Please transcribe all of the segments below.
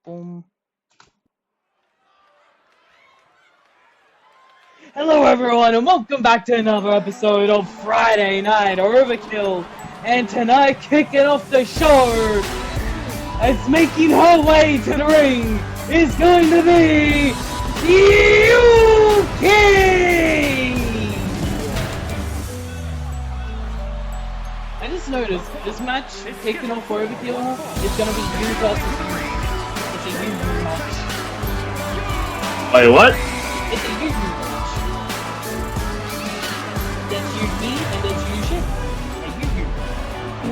Boom. Hello everyone and welcome back to another episode of Friday Night Overkill. And tonight, kicking off the show, as making her way to the ring, is going to be Yuki! I just noticed, this match, kicking off for Overkill, is going to be you versus you. It's a Yuki match. Wait, what? It's a Yuki match. That's Yuki and that's Yushin. And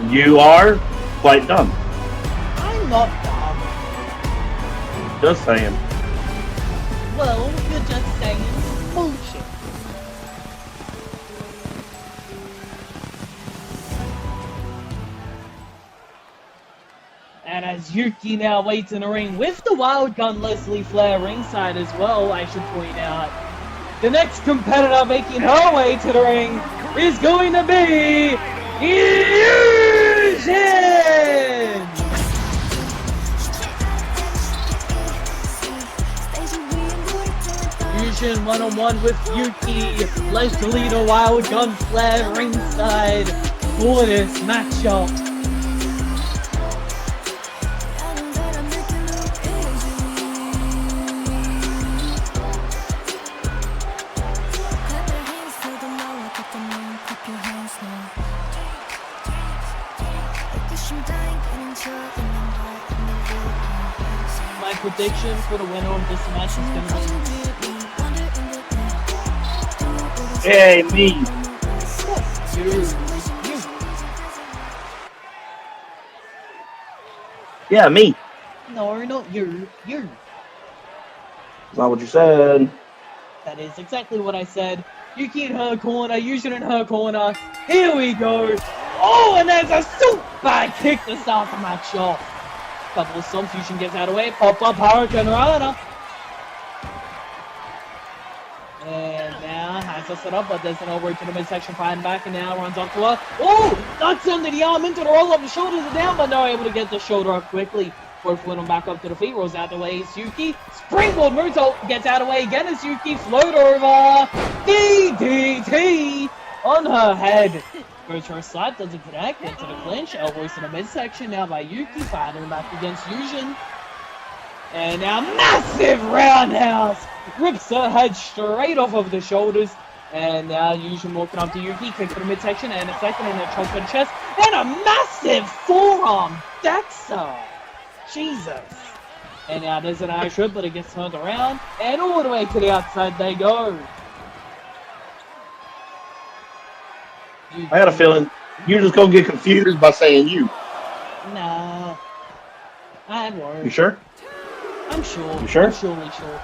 Yuki. You are quite dumb. I'm not dumb. Just saying. Well, you're just saying bullshit. And as Yuki now waits in the ring with the Wild Gun Leslie Flair ringside as well, I should point out. The next competitor making her way to the ring is going to be Yushin! Yushin one-on-one with Yuki. Leslie the Wild Gun Flair ringside for this matchup. My prediction for the winner of this match is going to be Hey, me. you. Yeah, me. No, not you. You. That's not what you said. That is exactly what I said. Yuki in her corner, Yushin in her corner. Here we go. Oh, and there's a super kick to start the match off. Couple of stomps, Yushin gets out of the way. Pop up Hurricane Rana. And now has her set up, but there's an over to the midsection, fighting back, and now runs up to her. Oh, knocks under the arm into the roll up. The shoulders are down, but not able to get the shoulder up quickly. Both went on back up to the feet, rolls out the way. It's Yuki. Springboard moonsault gets out of the way again. It's Yuki. Float over. DDT on her head. Goes for a slap, doesn't connect. Into the clinch. Elbows to the midsection now by Yuki. Fighting back against Yushin. And now massive roundhouse. Rips her head straight off of the shoulders. And now Yushin walking up to Yuki. Kick to the midsection. And a second and a choke to the chest. And a massive forearm. Dexa. Jesus. And now there's an Irish whip, but it gets turned around. And all the way to the outside they go. I got a feeling you're just gonna get confused by saying you. Nah. I won't. You sure? I'm sure. You sure? I'm surely sure.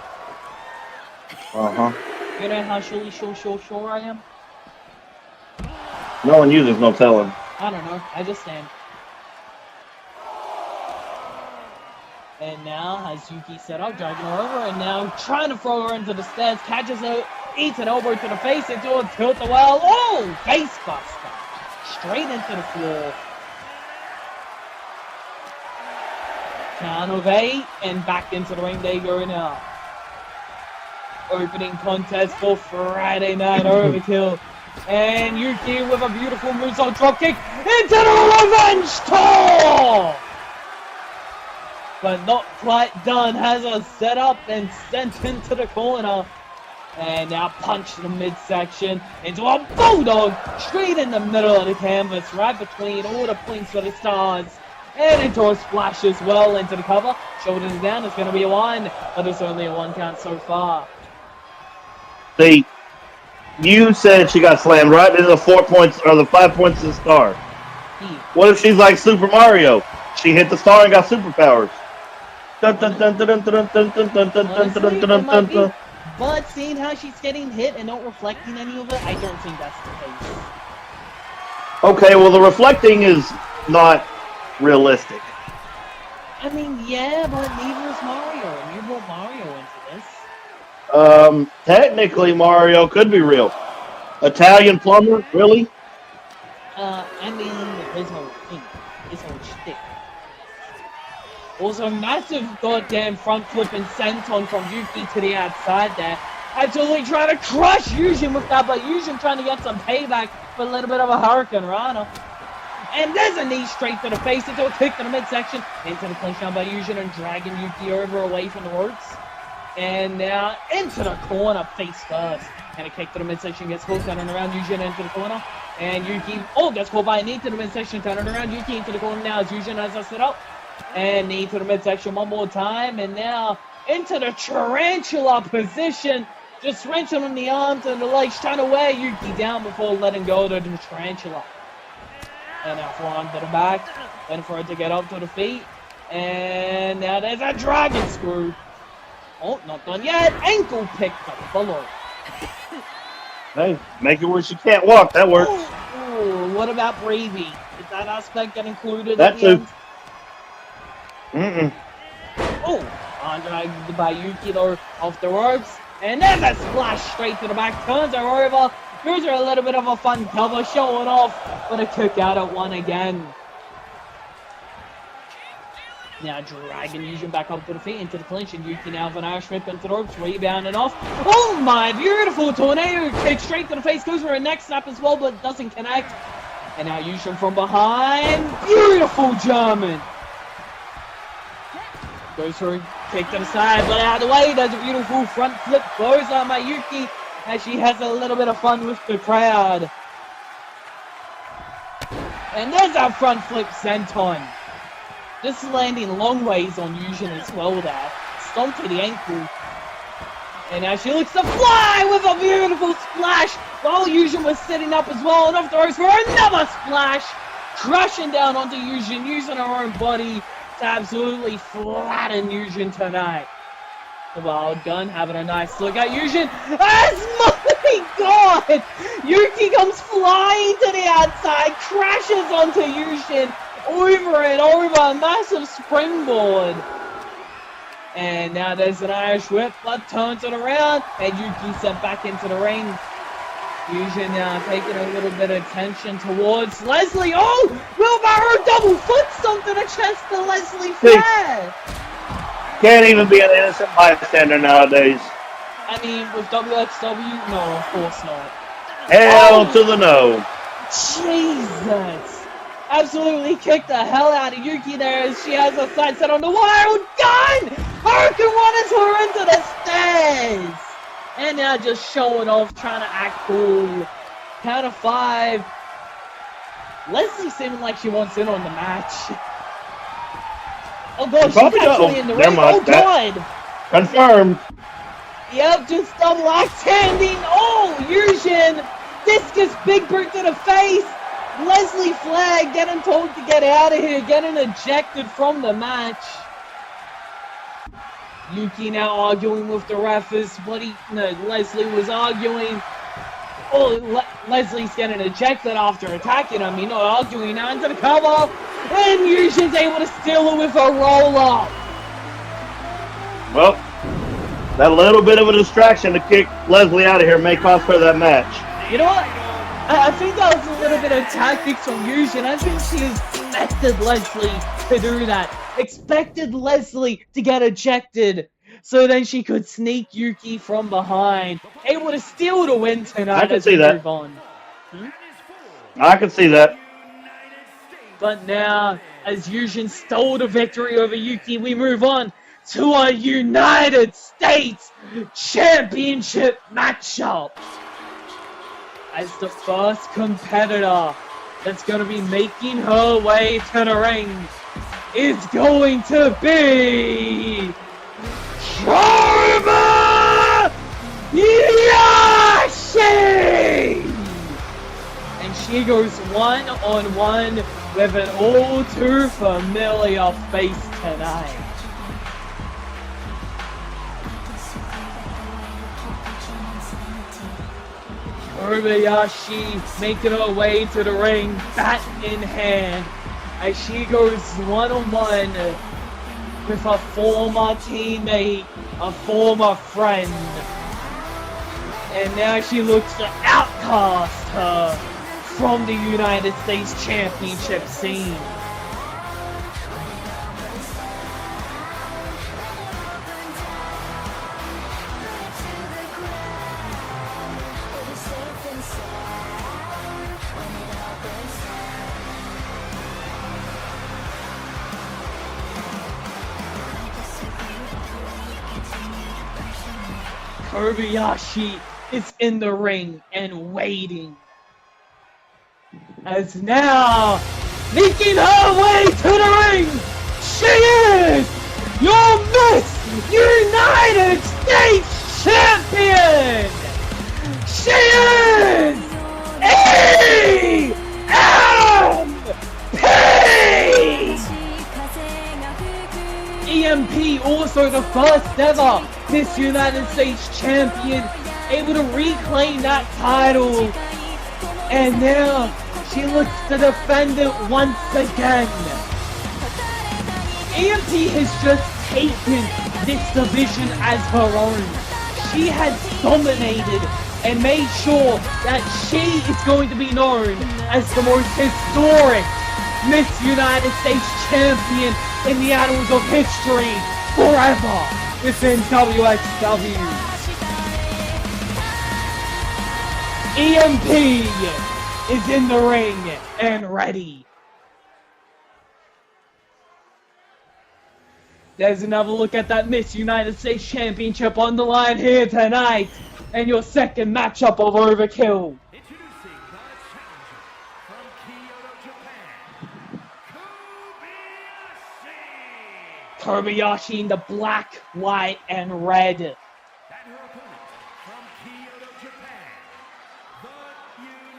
Uh-huh. You know how surely sure I am? Knowing you, there's no telling. I don't know. I just am. And now has Yuki set up, dragging her over, and now trying to throw her into the stairs, catches her, eats an elbow to the face, into a tilt-a-whirl. Oh! Face buster. Straight into the floor. Count of 8, and back into the ring they go now. Opening contest for Friday Night Overkill. And Yuki with a beautiful moonsault dropkick into the Revenge Tour! But not quite done. Has her set up and sent into the corner. And now punch to the midsection into a bulldog straight in the middle of the canvas, right between all the points for the stars. And into a splash as well into the cover. Shoulders down. It's going to be a 1, but it's only a 1 count so far. See, you said she got slammed, right? This is the 4 points or the 5 points to the star. What if she's like Super Mario? She hit the star and got superpowers. Dun, dun, dun, dun, dun, dun, dun, dun, dun, dun, Honestly, dun, dun, dun, dun. But seeing how she's getting hit and not reflecting any of it, I don't think that's the case. Okay, well, the reflecting is not realistic. I mean, yeah, but neither is Mario, and you brought Mario into this. Technically, Mario could be real. Italian plumber, really? I mean, his whole thing, his whole shtick. Also, massive goddamn front flip and senton from Yuki to the outside there. Absolutely trying to crush Yujin with that, but Yujin trying to get some payback with a little bit of a Hurricane Rana. And there's a knee straight to the face into a kick to the midsection. Into the clinch down by Yujin and dragging Yuki over away from the ropes. And now into the corner, face first. And a kick to the midsection gets caught, turning around Yujin into the corner. And Yuki, gets caught by a knee to the midsection, turning around Yuki into the corner now as Yujin has us set up. And knee to the midsection one more time. And now into the tarantula position. Just wrenching on the arms and the legs, trying to wear Yuki down before letting go to the tarantula. And now forearm to the back, waiting for it to get up to the feet. And now there's a dragon screw. Oh, not done yet. Ankle pick up below. Hey, make it where she can't walk. That works. Oh, what about Bravey? Did that aspect get included that at too. the end? On dragged by Yuki though off the ropes. And there's a splash straight to the back. Turns her over. Gives her a little bit of a fun cover. Showing off with a kick out at one again. Now dragging Yujin back up to the feet into the clinch. And Yuki now with an Irish whip into the ropes. Rebounding off. Oh my, beautiful tornado kick straight to the face. Goes for a neck snap as well, but doesn't connect. And now Yujin from behind. Beautiful German. Goes for a kick to the side, but out of the way. There's a beautiful front flip clothesline by Yuki as she has a little bit of fun with the crowd. And there's a front flip senton. Just landing long ways on Yujin as well there. Stomp to the ankle. And now she looks to fly with a beautiful splash while Yujin was sitting up as well. And off the ropes for another splash. Crashing down onto Yujin, using her own body to absolutely flatten Yujin tonight. The Wild Gun having a nice look at Yujin. My God! Yuki comes flying to the outside, crashes onto Yujin, over a massive springboard. And now there's an Irish whip, but turns it around, and Yuki sent back into the ring. Yujin now taking a little bit of attention towards Leslie. Oh! Wheelbarrow double foot stomp to the chest to Leslie Flair. Can't even be an innocent bystander nowadays. I mean, with WXW, no, of course not. Hell to the no. Jesus! Absolutely kicked the hell out of Yuki there as she has a side set on the Wild Gun! Hurricane runs her into the stairs! And now just showing off, trying to act cool. Count of 5. Leslie seeming like she wants in on the match. Oh god, she's actually in the ring. Oh god! Confirmed. Yep, just double axe handing. Oh, Yujin! Discus big boot to the face. Leslie Flag getting told to get out of here, getting ejected from the match. Yuki now arguing with the ref as Leslie was arguing. Oh, Leslie's getting ejected after attacking him. You know, arguing now into the cover. And Yujin's able to steal it with a roll-up. Well, that little bit of a distraction to kick Leslie out of here may cost her that match. You know what? I think that was a little bit of tactics from Yujin. I think she expected Leslie to do that. Expected Leslie to get ejected. So then she could sneak Yuki from behind. Able to steal the win tonight. I can see that. I can see that. But now, as Yujin stole the victory over Yuki, we move on to a United States Championship matchup. As the first competitor that's going to be making her way to the ring is going to be Karma Yashi! And she goes one-on-one with an all too familiar face tonight. Kobayashi making her way to the ring, bat in hand, as she goes one-on-one with a former teammate, a former friend. And now she looks to outcast her from the United States Championship scene. Kobayashi is in the ring and waiting. As now, making her way to the ring, she is your Miss United States Champion! She is EMP, also the first ever Miss United States Champion, able to reclaim that title. And now she looks to defend it once again. EMP has just taken this division as her own. She has dominated and made sure that she is going to be known as the most historic Miss United States Champion in the annals of history forever within WXW. EMP is in the ring and ready. There's another look at that Miss United States Championship on the line here tonight, and your second matchup of Overkill. Introducing the challenger from Kyoto, Japan, Kobayashi. Kobayashi in the black, white, and red. And her opponent from Kyoto, Japan, the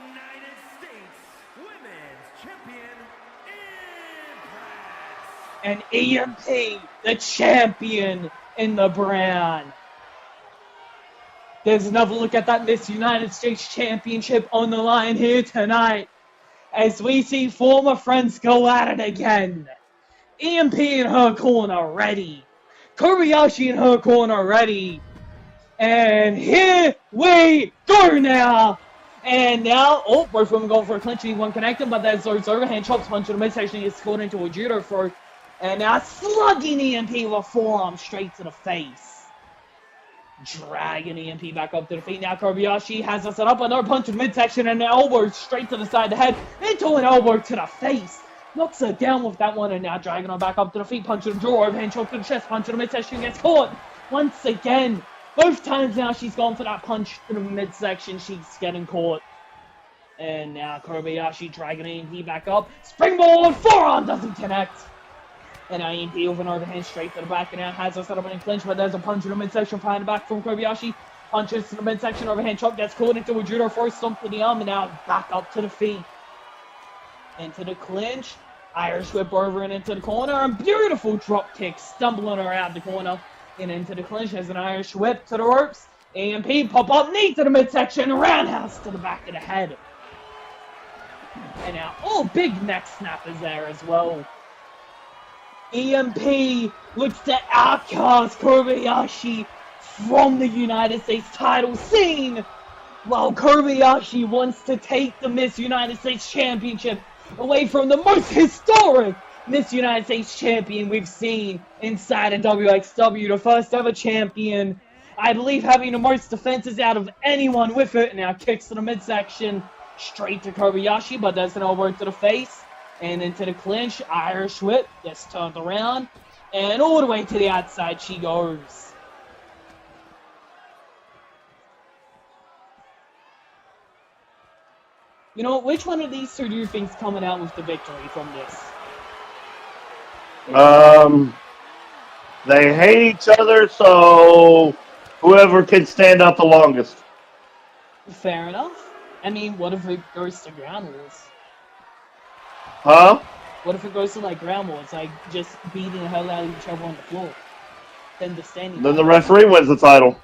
United States Women's Champion, Impress. And EMP, the champion in the brand. There's another look at that Miss United States Championship on the line here tonight, as we see former friends go at it again. EMP in her corner ready. Kobayashi in her corner ready. And here we go now. And now, oh, both of them going for a clinch. One connected, but there's those overhand chops punch in the midsection. He's caught into a judo throw. And now slugging EMP with a forearm straight to the face. Dragging EMP back up to the feet. Now Kobayashi has us set up another punch in the midsection and an elbow straight to the side of the head into an elbow to the face. Knocks her down with that one and now dragging her back up to the feet. Punch to the jaw, overhand choke to the chest, punch to the midsection, gets caught. Once again, both times now she's gone for that punch to the midsection, she's getting caught. And now Kobayashi dragging EMP back up. Springboard, forearm doesn't connect. And now EMP with an overhand straight to the back, and now has her set up in a clinch, but there's a punch in the midsection behind the back from Kobayashi. Punches to the midsection, overhand chop, gets caught into a judo first stomp to the arm, and now back up to the feet. Into the clinch, Irish whip over and into the corner, and beautiful drop kick, stumbling her out the corner. And into the clinch, has an Irish whip to the ropes. EMP pop up, knee to the midsection, roundhouse to the back of the head. And now, oh, big neck snap is there as well. EMP looks to outcast Kobayashi from the United States title scene, while Kobayashi wants to take the Miss United States Championship away from the most historic Miss United States Champion we've seen inside of WXW, the first ever champion, I believe having the most defenses out of anyone with it. Now kicks to the midsection, straight to Kobayashi, but there's an elbow to the face. And into the clinch, Irish whip, gets turned around, and all the way to the outside she goes. You know, which one of these two do you think's coming out with the victory from this? They hate each other, so whoever can stand out the longest. Fair enough. I mean, what if it goes to ground rules? Huh? What if it goes to like ground rules, like just beating the hell out of each other on the floor? Then the referee wins the title.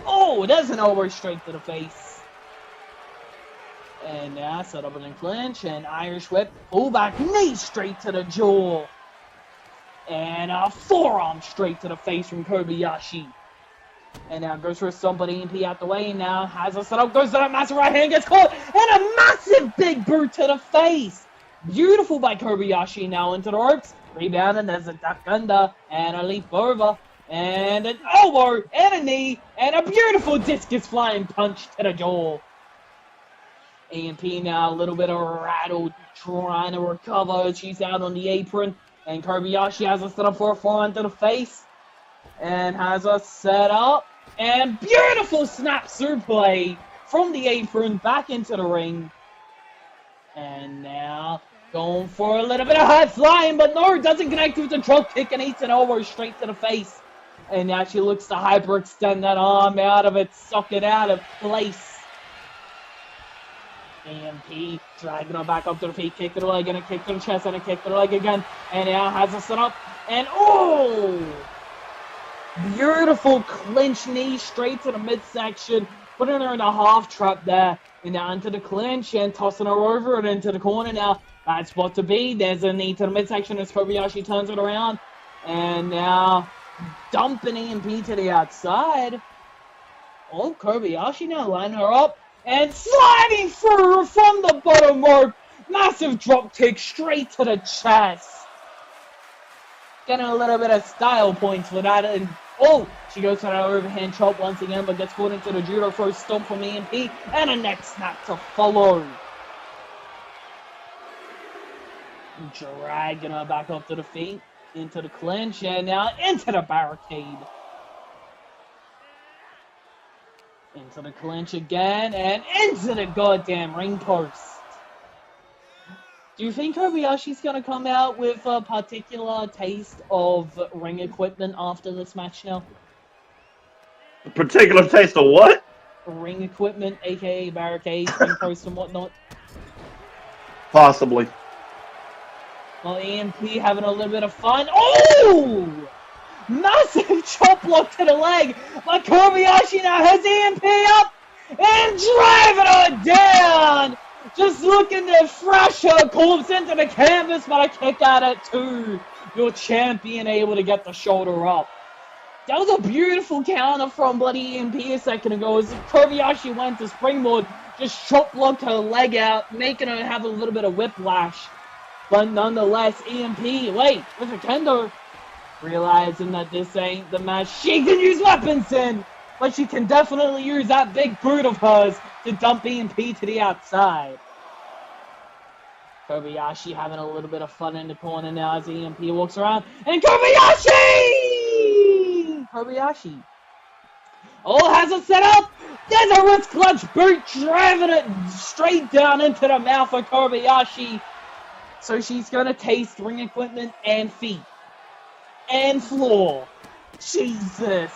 Oh, there's an elbow straight to the face. And now set up in a clinch and Irish whip, pull back knee straight to the jaw. And a forearm straight to the face from Kobayashi. And now goes for a stomp, but EMP out the way. And now has a setup, goes to that massive right hand, gets caught, and a massive big boot to the face. Beautiful by Kobayashi. Now into the ropes. Rebound, and there's a duck under, and a leap over, and an elbow, and a knee, and a beautiful discus flying punch to the jaw. EMP now a little bit of rattled, trying to recover. She's out on the apron, and Kobayashi has a setup for a forearm to the face. And has us set up. And beautiful snap suplex from the apron back into the ring. And now going for a little bit of high flying, but no, doesn't connect with the drop kick and eats it over straight to the face. And now she looks to hyperextend that arm out of its socket out of place. AMP dragging her back up to the feet, kick to the leg, and a kick to the chest, and a kick to the leg again. And now has her set up. And oh! Beautiful clinch knee straight to the midsection, putting her in a half trap there. And now into the clinch and tossing her over and into the corner now. Bad spot to be. There's a knee to the midsection as Kobayashi turns it around. And now dumping EMP to the outside. Oh, Kobayashi now lining her up. And sliding through from the bottom rope. Massive drop kick straight to the chest. Getting a little bit of style points for that. And oh, she goes for that overhand chop once again, but gets caught into the judo throw stomp from EMP. And a neck snap to follow. Dragging her back up to the feet. Into the clinch. And now into the barricade. Into the clinch again, and into the goddamn ring post. Do you think Kobayashi's going to come out with a particular taste of ring equipment after this match now? A particular taste of what? Ring equipment, aka barricades, ring posts and whatnot. Possibly. Well, EMP having a little bit of fun. Oh! Massive chop block to the leg. But Kobayashi now has EMP up and driving her down. Just looking to thrash her corpse into the canvas, but a kick out at two. Your champion able to get the shoulder up. That was a beautiful counter from bloody EMP a second ago as Kobayashi went to springboard, just chop blocked her leg out, making her have a little bit of whiplash. But nonetheless, EMP, wait, with a kendo. Realizing that this ain't the match she can use weapons in, but she can definitely use that big boot of hers to dump EMP to the outside. Kobayashi having a little bit of fun in the corner now as EMP walks around, and Kobayashi! Oh, has it set up! There's a wrist clutch boot, driving it straight down into the mouth of Kobayashi. So she's gonna taste ring equipment and feet. And floor. Jesus.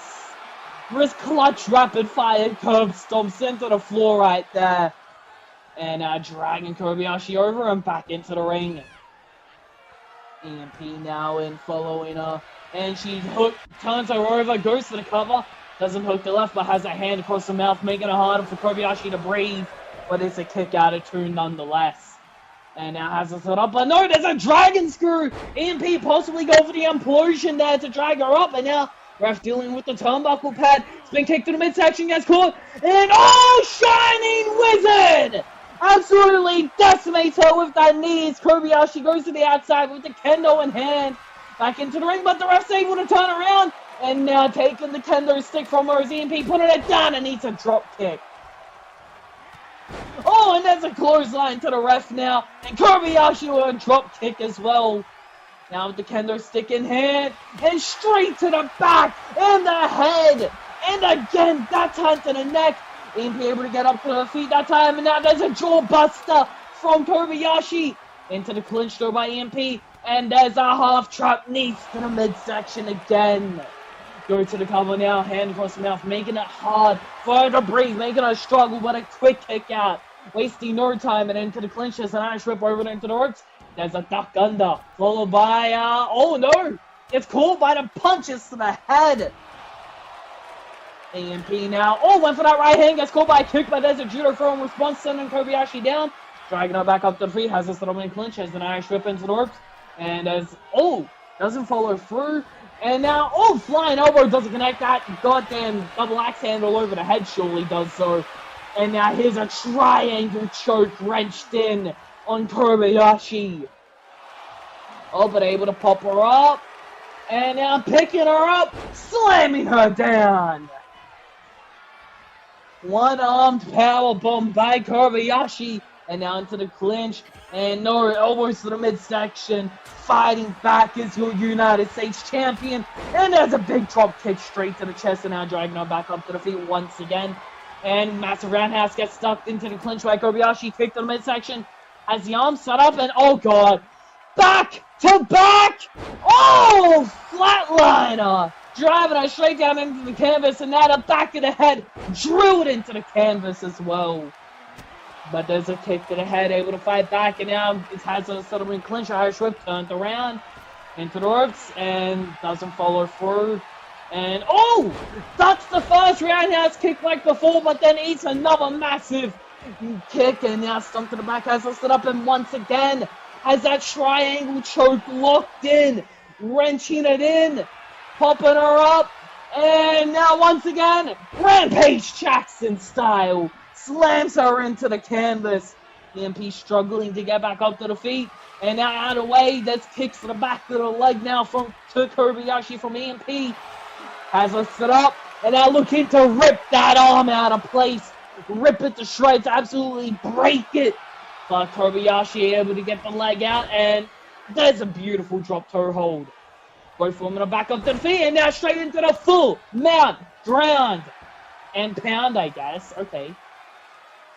Wrist clutch rapid fire curb stomps into the floor right there. And dragging Kobayashi over and back into the ring. EMP now in following her. And she turns her over, goes for the cover. Doesn't hook the left, but has a hand across the mouth, making it harder for Kobayashi to breathe. But it's a kick out of two nonetheless. And now has it set up, but no, there's a dragon screw! EMP possibly go for the implosion there to drag her up, and now ref dealing with the turnbuckle pad. It's been kicked to the midsection, gets caught, and oh, Shining Wizard! Absolutely decimates her with that knee as Kobayashi goes to the outside with the kendo in hand. Back into the ring, but the ref's able to turn around, and now taking the kendo stick from her as EMP putting it down and needs a drop kick. Oh, and there's a clothesline to the ref now. And Kobayashi with a drop kick as well. Now with the kendo stick in hand. And straight to the back. And the head. And again, that time to the neck. EMP able to get up to her feet that time. And now there's a jaw buster from Kobayashi. Into the clinch throw by EMP. And there's a half trap knee to the midsection again. Go to the cover now, hand across the mouth, making it hard for her to breathe, making her struggle, but a quick kick out. Wasting no time and into the clinch as an Irish whip over into the ropes. There's a duck under, followed by, oh no! It's caught by the punches to the head. EMP now, oh, went for that right hand, gets caught by a kick, but there's a judo throw in response, sending Kobayashi down. Dragging her back up to the feet, has this little mini clinch, has an Irish whip into the ropes. And as, oh, doesn't follow through. And now, oh, flying elbow doesn't connect. That goddamn double axe handle over the head surely does so. And now here's a triangle choke wrenched in on Kobayashi. Oh, but able to pop her up. And now picking her up, slamming her down. One-armed powerbomb by Kobayashi. And now into the clinch. And Nora elbows to the midsection. Fighting back as your United States champion. And there's a big drop kick straight to the chest. And now dragging her back up to the feet once again. And massive roundhouse gets stuck into the clinch by Kobayashi. Kick to the midsection. Has the arm set up. And oh god. Back to back. Oh! Flatliner. Driving her straight down into the canvas. And now the back of the head drilled into the canvas as well. But there's a kick to the head, able to fight back, and now it has a settlement clinch. Irish whip turned around into the ropes and doesn't follow through. And oh! That's the first roundhouse kick like before, but then eats another massive kick, and now stumped to the back, has listed up, and once again has that triangle choke locked in, wrenching it in, popping her up, and now once again, Rampage Jackson style. Slams her into the canvas. EMP struggling to get back up to the feet. And now out of the way, there's kicks to the back of the leg now to Kobayashi from EMP. Has her set up. And now looking to rip that arm out of place. Rip it to shreds. Absolutely break it. But Kobayashi able to get the leg out. And there's a beautiful drop toe hold. Both women are back up to the feet. And now straight into the full mount. Ground. And pound, I guess. Okay.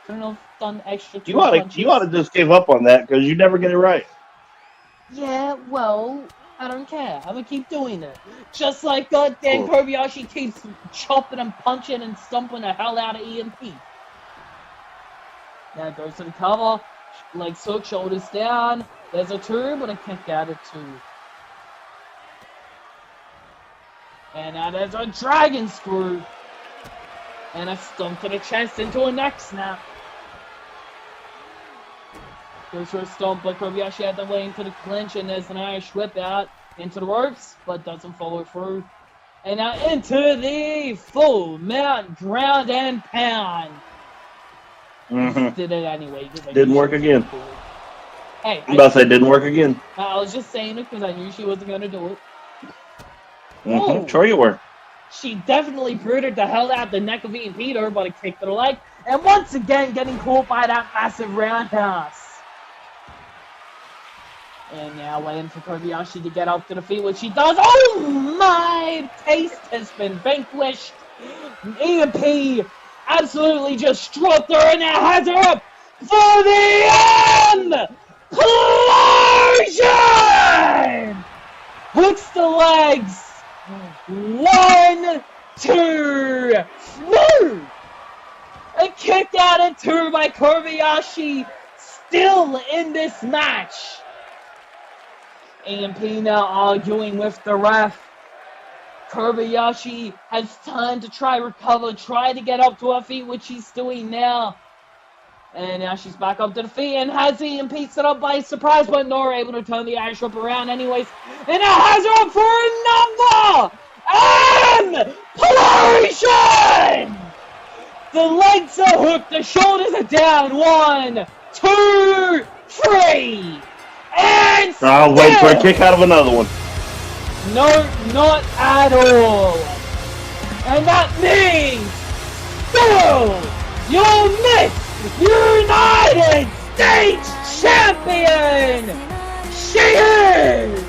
Couldn't have done extra. You ought to just give up on that because you never get it right. Yeah, well, I don't care. I'm gonna keep doing it. Just like goddamn Kobayashi keeps chopping and punching and stomping the hell out of EMP. Now goes to the cover. Legs hook, shoulders down. There's a 2, but a kick out of 2. And now there's a dragon screw. And a stomp to the chest into a neck snap. Goes for a stomp, but Kobayashi had the way into the clinch, and there's an Irish whip out into the ropes, but doesn't follow through. And now into the full mount ground and pound. Did it anyway. Didn't work again. Hey, I'm about to say didn't work again. I was just saying it because I knew she wasn't going to do it. Sure you were. She definitely booted the hell out the neck of EMP to her, but a kick to the leg. And once again, getting caught by that massive roundhouse. And now waiting for Kobayashi to get up to the feet, which she does. Oh my! Taste has been vanquished. EMP absolutely just dropped her and now has her up for the implosion! Hooks the legs. 1, 2, 3! A kick out of 2 by Kobayashi, still in this match. EMP now arguing with the ref. Kobayashi has time to try recover, try to get up to her feet, which she's doing now. And now she's back up to the feet and has EMP set up by surprise, but Nora able to turn the Irish whip around anyways. And now has her up for a number! And Polarization! The legs are hooked, the shoulders are down. 1, 2, 3! And I'll wait for a kick out of another one. No, not at all. And that means still your Miss United States Champion. She is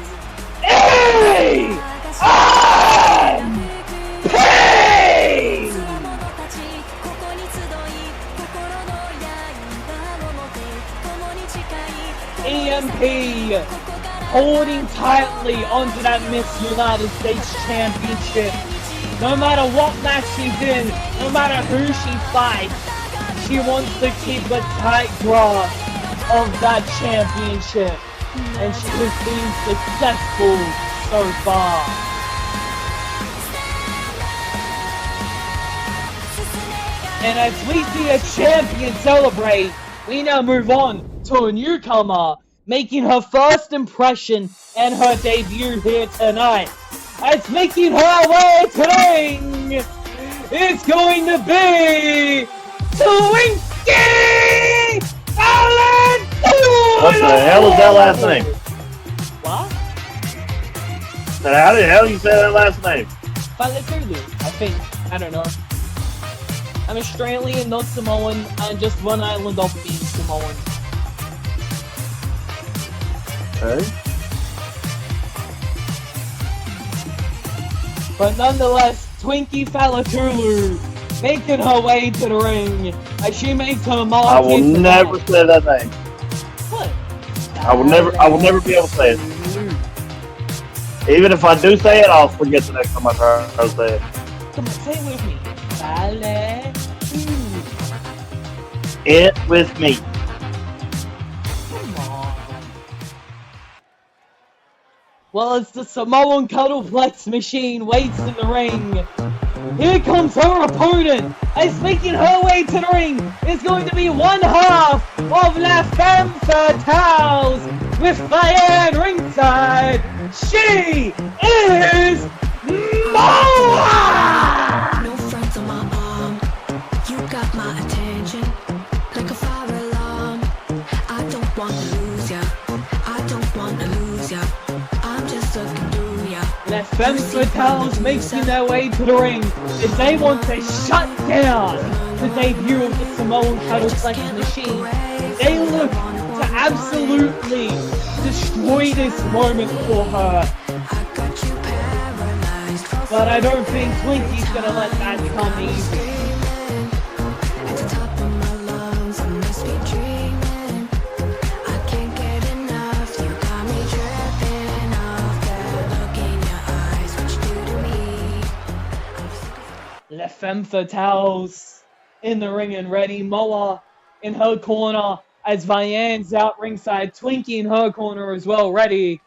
EMP holding tightly onto that Miss United States Championship. No matter what match she's in, no matter who she fights, she wants to keep a tight grasp of that championship. And she has been successful so far. And as we see a champion celebrate, we now move on to a newcomer making her first impression and her debut here tonight. As making her way to the ring, it's going to be Twinkie Valentina! What the hell is that last name? What? How the hell you say that last name? Valentina, I think. I don't know. I'm Australian, not Samoan, and just one island off being Samoan. Okay. But nonetheless, Twinkie Falatulu making her way to the ring as she makes her mark. I will never say that name. What? I will never be able to say it. Even if I do say it, I'll forget the next time I try to say it. Come on, say it with me. Falatulu. It with me. Come on. Well, as the Samoan Cuddleplex machine waits in the ring, here comes her opponent, as making her way to the ring is going to be one half of La Femme Fatales with Diane ringside. She is Moa! No friends on my arm. You got my attention like a fire alarm. I don't want to lose ya. I don't want to lose ya. I'm just looking through ya. La Femme Fatales making their way to the ring as they want to shut down the debut of the Samoan Cuddleplex machine. They look to absolutely destroy this moment for her. But I don't think Twinkie's gonna let that come easy. La Femme Fatales in the ring and ready. Moa in her corner as Vianne's out ringside. Twinkie in her corner as well, ready.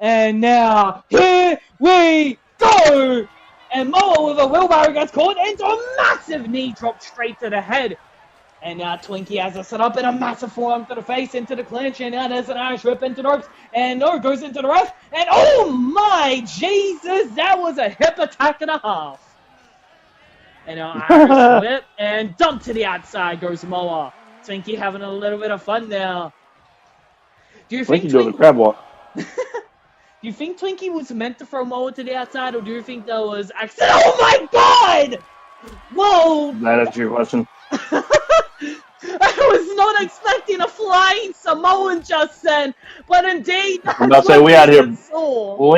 And now, here we go! And Moa with a wheelbarrow gets caught into a massive knee drop straight to the head. And now Twinkie has her set up in a massive forearm to the face, into the clinch, and now there's an Irish whip into the ropes, and no, goes into the ref, and oh my Jesus, that was a hip attack and a half. And now Irish whip, and dump to the outside goes Moa. Twinkie having a little bit of fun now. Do you think Twinkie doing a crab walk. Do you think Twinkie was meant to throw Moa to the outside, or do you think that was accident? Oh my God! Whoa! That answer your question. I was not expecting a flying Samoan just then, but indeed, that's I'm about to say what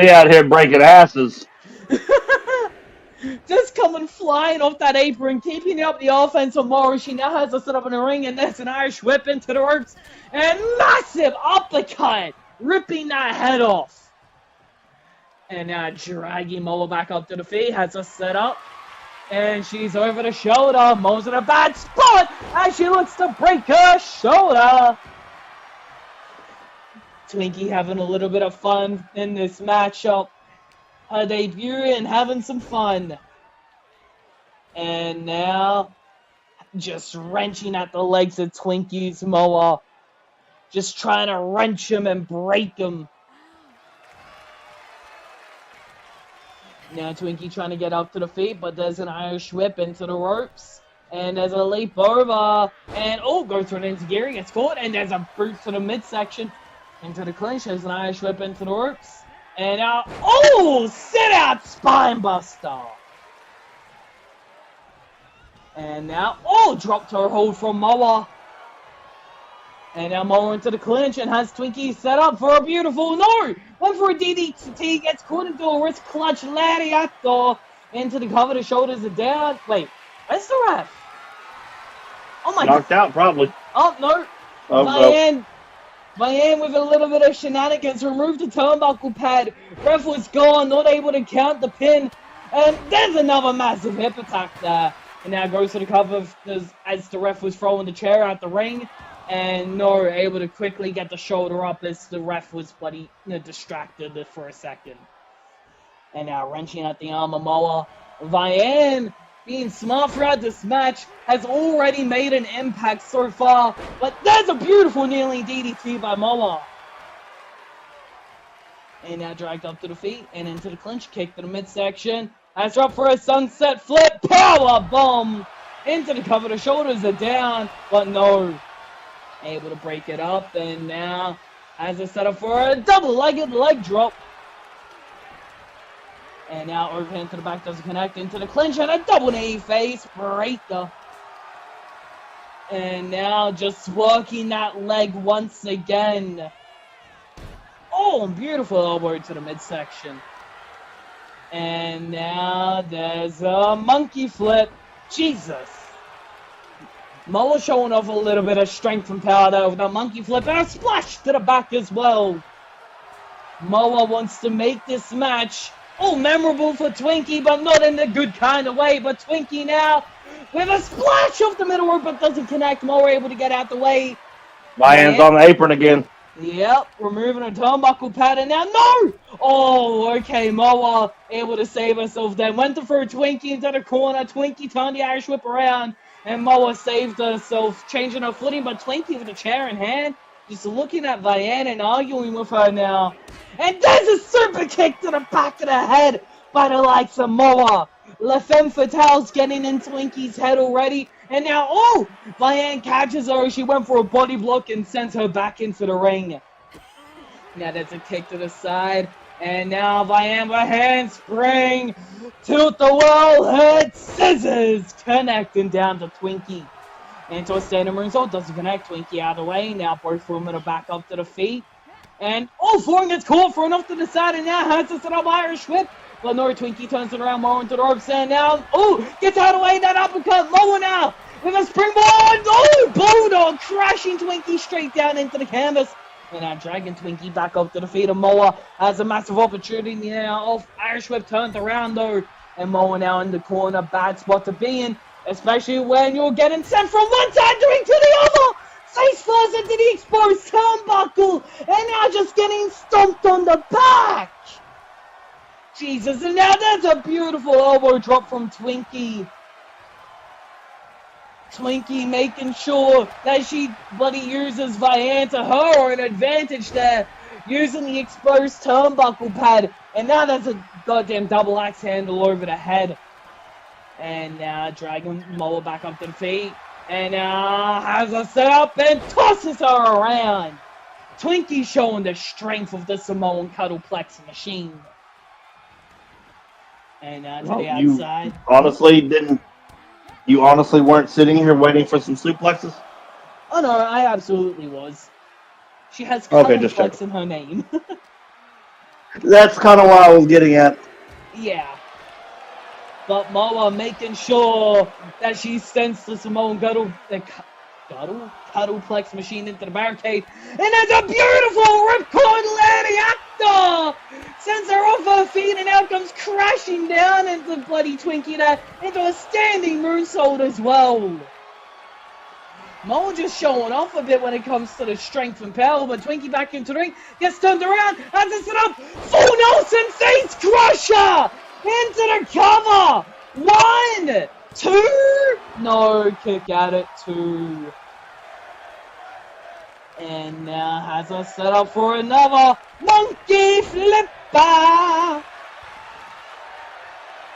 we out here breaking asses. Just coming flying off that apron, keeping up the offense of Moa. She now has us set up in the ring, and there's an Irish whip into the ropes, and massive uppercut, ripping that head off. And now dragging Moa back up to the feet, has us set up. And she's over the shoulder. Mo's in a bad spot as she looks to break her shoulder. Twinkie having a little bit of fun in this matchup. Her debut and having some fun. And now, just wrenching at the legs of Twinkie's Moa. Just trying to wrench him and break him. Now Twinkie trying to get up to the feet, but there's an Irish whip into the ropes. And there's a leap over. And, oh, goes for an enziguri, gets caught. And there's a boot to the midsection. Into the clinch, there's an Irish whip into the ropes. And now, oh, sit-out spine buster. And now, oh, drop to her hold from Moa. And now Moa into the clinch and has Twinkie set up for a beautiful, no! Went for a DDT, gets caught into a wrist clutch, lariato. Into the cover, the shoulders are down. Wait, where's the ref? Oh my God. Knocked out, probably. Oh, no. Vianne with a little bit of shenanigans, removed the turnbuckle pad. Ref was gone, not able to count the pin. And there's another massive hip attack there. And now goes to the cover as the ref was throwing the chair out the ring. And no, able to quickly get the shoulder up as the ref was bloody distracted for a second. And now wrenching at the arm of Moa. Vianne, being smart throughout this match, has already made an impact so far. But there's a beautiful kneeling DDT by Moa. And now dragged up to the feet and into the clinch, kick to the midsection. Has her up for a sunset flip, power bomb into the cover. The shoulders are down, but no. Able to break it up, and now has a setup for a double-legged leg drop. And now overhand to the back, doesn't connect, into the clinch, and a double knee face breaker. And now just working that leg once again. Oh, Oh, beautiful elbow to the midsection. And now there's a monkey flip. Jesus. Moa showing off a little bit of strength and power there with a monkey flip and a splash to the back as well. Moa wants to make this match memorable for Twinkie, but not in the good kind of way. But Twinkie now with a splash off the middle rope, but doesn't connect. Moa able to get out the way. My hand's on the apron again. Yep, removing a turnbuckle pad, and now no! Oh, okay, Moa able to save herself then. Went to throw Twinkie into the corner. Twinkie turned the Irish whip around, and Moa saved herself, changing her footing, but Twinkie with a chair in hand, just looking at Vianne and arguing with her now. And there's a super kick to the back of the head by the likes of Moa. La Femme Fatale's getting in Twinkie's head already. And now, Vianne catches her. She went for a body block and sends her back into the ring. Now that's a kick to the side. And now Vianne by handspring. Tilt the world head scissors. Connecting down to Twinkie. Into a standing moonsault. Doesn't connect. Twinkie out of the way. Now both women are back up to the feet. And, Foreign gets caught, thrown off to the side. And now has to set up Irish whip. But no, Twinkie turns it around, Moa into the ropes, and now, gets out of the way, that uppercut, Moa now, with a springboard, Bulldog, crashing Twinkie straight down into the canvas, and now dragging Twinkie back up to the feet of Moa, has a massive opportunity now, Irish whip turned around though, and Moa now in the corner, bad spot to be in, especially when you're getting sent from one side to the other, face first into the exposed turnbuckle, and now just getting stomped on the back. Jesus, and now that's a beautiful elbow drop from Twinkie. Twinkie making sure that she bloody uses Vianne to her an advantage there, using the exposed turnbuckle pad. And now that's a goddamn double axe handle over the head. And now dragging Moa back up to the feet. And now has her set up and tosses her around. Twinkie showing the strength of the Samoan Cuddleplex machine. And to the outside. You honestly weren't sitting here waiting for some suplexes? Oh no, I absolutely was. She has Okay, just Cuddleplex in her name. That's kind of what I was getting at. Yeah. But Moa making sure that she sends the Samoan Cuddleplex machine into the barricade. And that's a beautiful ripcord lariato! Sends her off her feet and out comes crashing down into bloody Twinkie there, into a standing moonsault as well. Moa just showing off a bit when it comes to the strength and power, but Twinkie back into the ring, gets turned around, has it set up, full Nelson face crusher! Into the cover! 1, 2, no, kick out at 2. And now has us set up for another monkey flipper.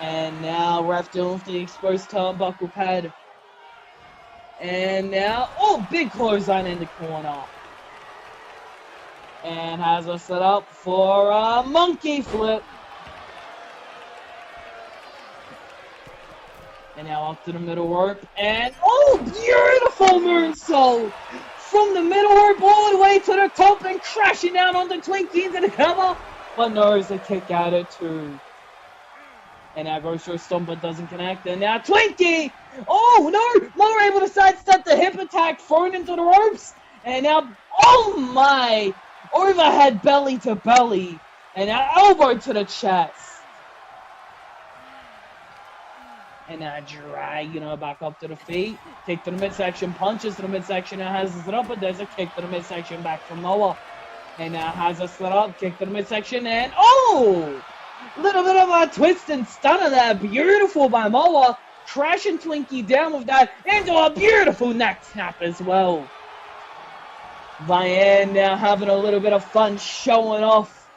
And now ref dealing with the exposed turnbuckle pad. And now, big clothesline in the corner. And has us set up for a monkey flip. And now up to the middle rope. And, beautiful moonsault! From the middle rope all the way to the top and crashing down onto Twinkie into the cover. But no, it's a kick out at 2. And now goes for a stomp but doesn't connect. And now Twinkie! Oh no! More able to sidestep the hip attack thrown into the ropes. And now, my! Overhead belly to belly. And now elbow to the chest. And now dragging her back up to the feet. Kick to the midsection, punches to the midsection, and has it up, but there's a kick to the midsection back from Moa. And now has it set up, kick to the midsection, and little bit of a twist and stunner there. Beautiful by Moa. Crashing Twinkie down with that into a beautiful neck snap as well. Vianne now having a little bit of fun showing off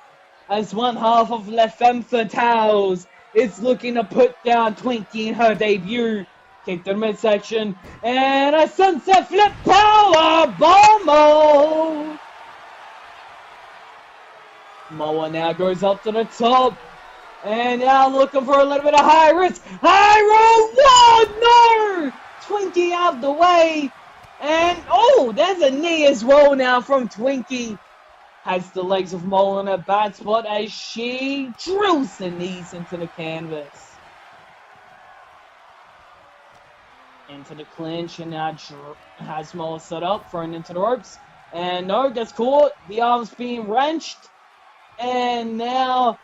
as one half of La Femme Fatales is looking to put down Twinkie in her debut. Kick to the midsection. And a sunset flip power bomb. Moa now goes up to the top. And now looking for a little bit of high risk. High roll. No! Twinkie out of the way. And, there's a knee as well now from Twinkie. Has the legs of Mole in a bad spot as she drills the knees into the canvas. Into the clinch, and now has Mole set up, thrown into the ropes. And no, gets caught. The arm's being wrenched. And now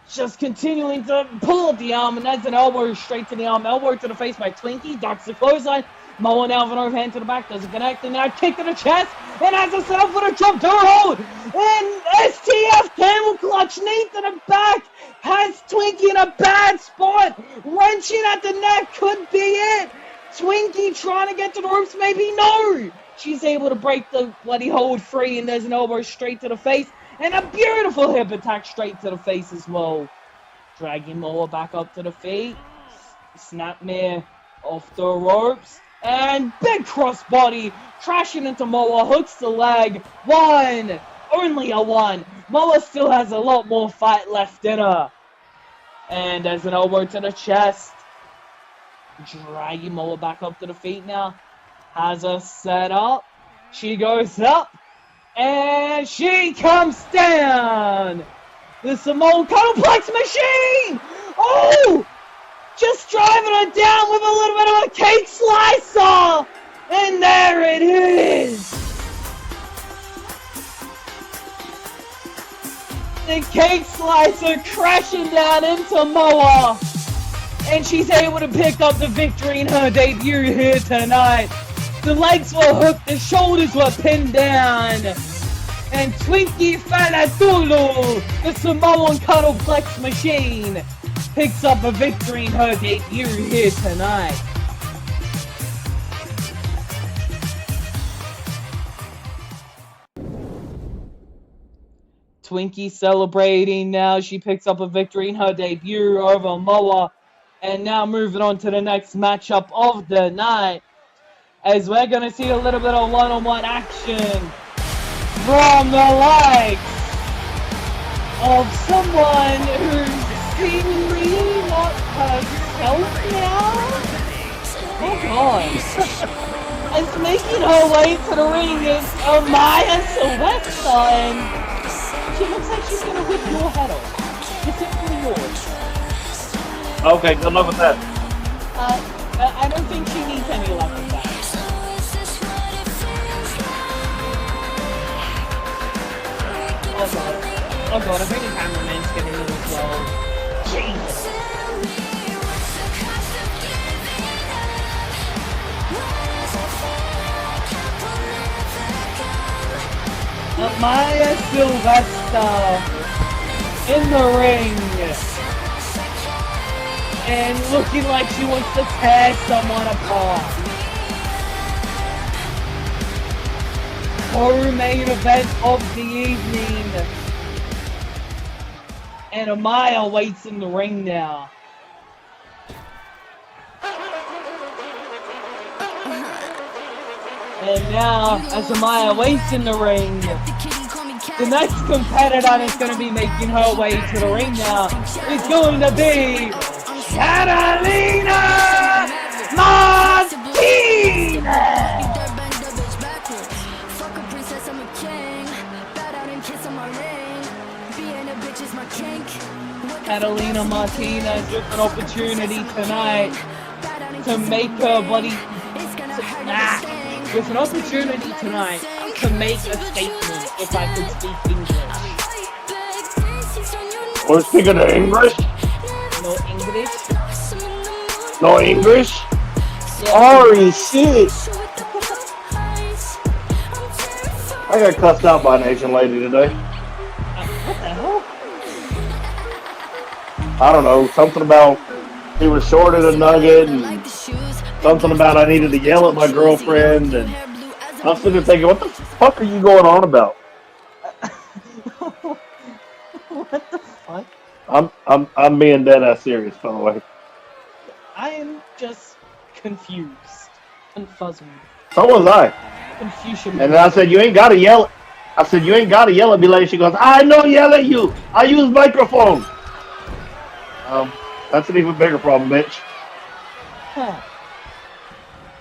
just continuing to pull up the arm, and that's an elbow straight to the arm. Elbow to the face by Twinkie. Ducks the clothesline. Moa now with an overhand to the back. Doesn't connect. And now kick to the chest. And has a setup for the jump to hold. And STF camel clutch knee to the back. Has Twinkie in a bad spot. Wrenching at the neck. Could be it. Twinkie trying to get to the ropes. Maybe no. She's able to break the bloody hold free. And there's an elbow straight to the face. And a beautiful hip attack straight to the face as well. Dragging Moa back up to the feet. Snapmare off the ropes. And big crossbody. Crashing into Moa. Hooks the leg. One. Only a one. Moa still has a lot more fight left in her. And there's an elbow to the chest. Dragging Moa back up to the feet now. Has her set up. She goes up. And she comes down! The Samoan Complex Machine! Oh! Just driving her down with a little bit of a cake slicer! And there it is! The cake slicer crashing down into Moa! And she's able to pick up the victory in her debut here tonight. The legs were hooked, the shoulders were pinned down. And Twinkie Falatulu, the Samoan Cuddleplex Machine, picks up a victory in her debut here tonight. Twinkie celebrating now. She picks up a victory in her debut over Moa. And now moving on to the next matchup of the night, as we're going to see a little bit of one-on-one action from the likes of someone who's seemingly not herself now. Oh god. As making her way to the ring is Amaya Sylvester, and she looks like she's going to whip your head off. Specifically yours. Okay, good luck with that. I don't think she needs any luck with that. Oh god, I think the cameraman's getting in as well. Jesus! Amaya Sylvester in the ring. And looking like she wants to tear someone apart. Our main event of the evening. And Amaya waits in the ring now. And now, as Amaya waits in the ring, the next competitor that's going to be making her way to the ring now is going to be Catalina Martinez! Catalina Martinez with an opportunity tonight to make her body with an opportunity tonight to make a statement, if I could speak English. We're speaking English? No English? No English? Yeah. Holy shit! I got cussed out by an Asian lady today. What the hell? I don't know, something about he was short of the nugget, and something about I needed to yell at my girlfriend, and I'm sitting there thinking, what the fuck are you going on about? What the fuck? I'm being dead ass serious, by the way. I am just confused and fuzzled. So was I. Confusion. And then I said, you ain't gotta yell. I said, you ain't gotta yell at me later. She goes, I don't yell at you. I use microphone. That's an even bigger problem, bitch. Huh.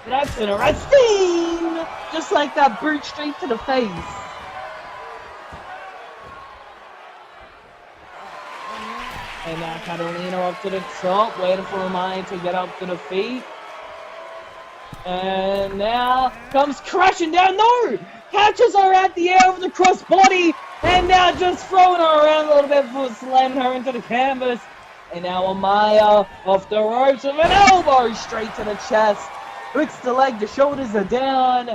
That's interesting! Just like that boot straight to the face. now Catalina up to the top, waiting for Amaya to get up to the feet. And now comes crashing down. No! Catches her at the air with the crossbody. And now just throwing her around a little bit before slamming her into the canvas. And now Amaya off the ropes with an elbow straight to the chest. Hooks the leg, the shoulders are down.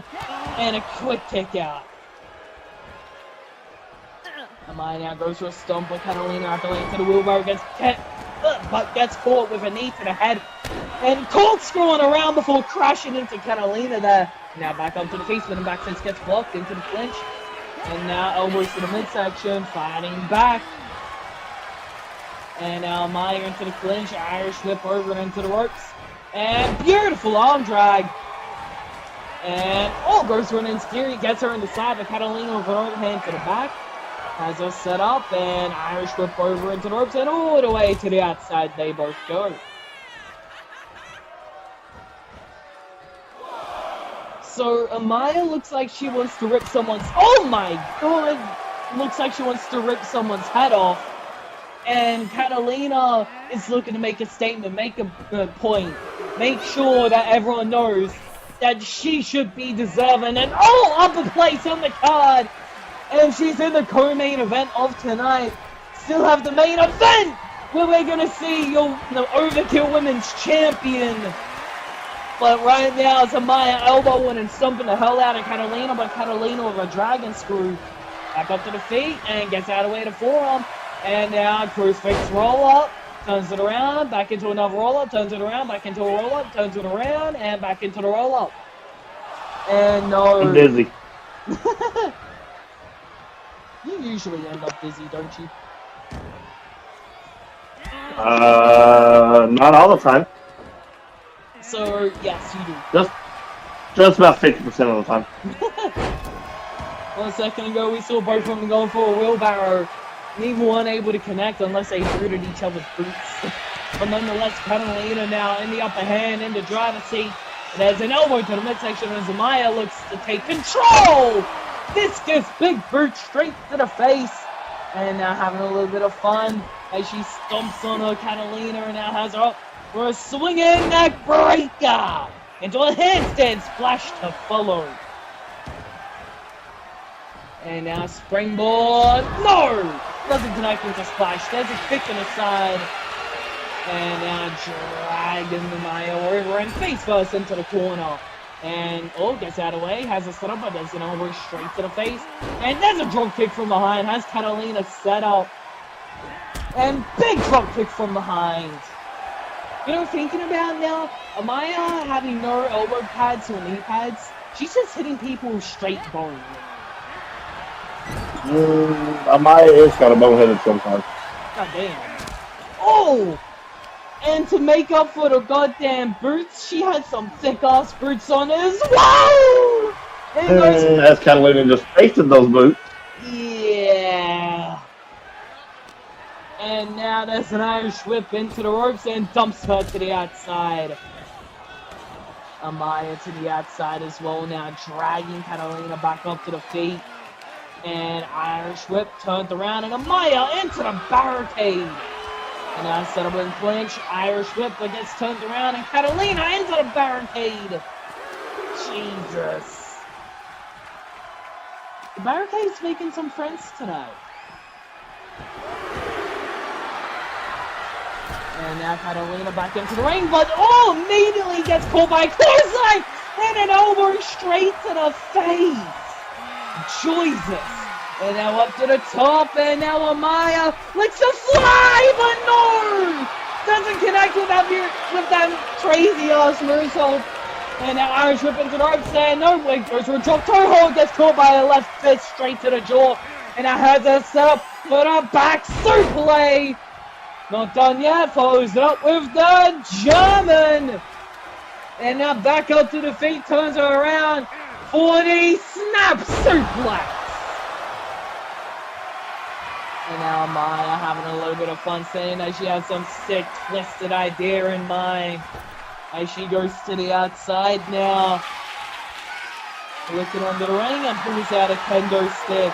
And a quick kick out. Amaya now goes for a stomp with Catalina after laying to the wheelbarrow. But gets caught with a knee to the head. And corkscrewing around before crashing into Catalina there. Now back up to the face, and back fist gets blocked into the clinch. And now elbows to the midsection, fighting back. And now Amaya into the clinch, Irish whip over into the ropes. And beautiful arm drag. And goes for an enziguri, gets her in the side, but Catalina with an overhand to the back. Has her set up, and Irish whip over into the ropes, and all the way to the outside they both go. So Amaya looks like she wants to rip someone's... Oh my god! Looks like she wants to rip someone's head off. And Catalina is looking to make a statement, make a point. Make sure that everyone knows that she should be deserving an upper place on the card. And she's in the co-main event of tonight. Still have the main event where we're going to see the Overkill Women's Champion. But right now it's Amaya elbowing and stumping the hell out of Catalina, but Catalina with a dragon screw. Back up to the feet and gets out of the way to forearm. And now crucifix roll up, turns it around, back into another roll up, turns it around, back into a roll up, turns it around, and back into the roll up. And no. I'm dizzy. You usually end up dizzy, don't you? Not all the time. So, yes, you do. Just about 50% of the time. 1 second ago, we saw both of them going for a wheelbarrow. Neither one able to connect unless they booted each other's boots. But nonetheless, Catalina now in the upper hand, in the driver's seat. There's an elbow to the midsection as Amaya looks to take control! Discus, big boot straight to the face. And now having a little bit of fun as she stomps on her Catalina and now has her up for a swinging neck breaker into a handstand splash to follow. And now springboard. No! Doesn't connect with the splash. There's a kick in the side. And now dragging Amaya over and face first into the corner. And gets out of the way, has a setup, but there's an elbow straight to the face. And there's a drop kick from behind, has Catalina set up. And big drop kick from behind. You know, thinking about now, Amaya having no elbow pads or knee pads, she's just hitting people with straight bone. Amaya is kind of boneheaded sometimes. God damn. And to make up for the goddamn boots, she had some thick-ass boots on as well! As Catalina just pasted those boots. Yeah. And now there's an Irish whip into the ropes and dumps her to the outside. Amaya to the outside as well now, dragging Catalina back up to the feet. And Irish whip turned around and Amaya into the barricade. And now set up in clinch, Irish whip that gets turned around and Catalina into the barricade. Jesus. The barricade's making some friends tonight. And now Catalina back into the ring, but immediately gets caught by a clothesline and an elbow straight to the face. Jesus. And now up to the top, and now Amaya looks to fly, but no! Doesn't connect with that crazy ass moonsault. And now Irish whip into the ropes, and no, goes for a drop toe hold, gets caught by a left fist straight to the jaw. And now has a setup for a back suplex. Not done yet, follows it up with the German. And now back up to the feet, turns her around for the snap suplex. And now Amaya having a little bit of fun saying that she has some sick, twisted idea in mind. As she goes to the outside now. Looking under the ring and pulls out a kendo stick.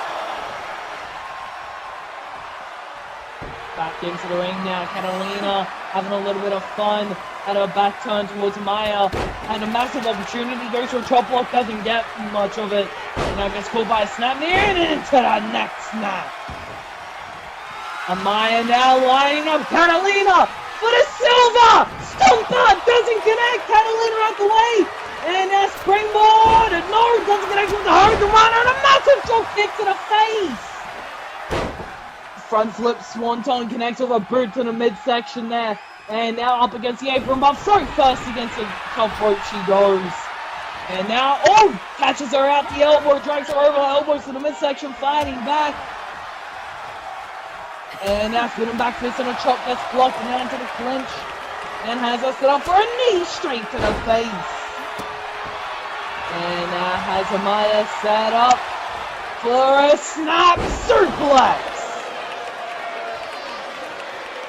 Back into the ring now. Catalina having a little bit of fun at a back turn towards Maya. And a massive opportunity. Goes for a chop block, doesn't get much of it. And now gets caught by a snap near and into the next snap. Amaya now lining up Catalina for the silver! Stomper doesn't connect! Catalina out the way! And a springboard! And no, doesn't connect with the Hurricane Runner and a massive drop kick to the face! Front flip swanton connects with a boot to the midsection there. And now up against the apron, but throat first against the top rope she goes. And now, catches her out the elbow, drags her over, elbows to the midsection, fighting back. And now spinning back fist and a chop gets blocked and down to the clinch. And has us set up for a knee straight to the face. And now has Amaya set up for a snap suplex.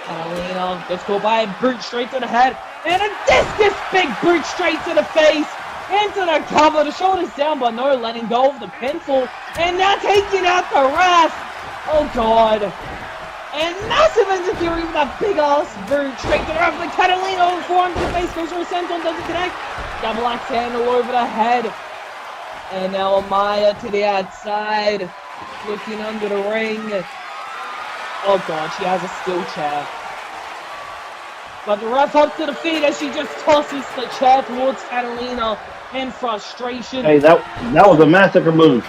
Catalina gets caught by a boot straight to the head. And a discus big boot straight to the face. Into the cover. The shoulders down, but no letting go of the pinfall. And now taking out the ref. Oh, God. And massive interference with that big ass boot straight to the ref. The Catalina over forearm to the face. Goes for a senton, doesn't connect. Double axe handle over the head. And now Amaya to the outside. Looking under the ring. Oh God, she has a steel chair. But the ref up to the feet as she just tosses the chair towards Catalina in frustration. Hey, that was a massacre move.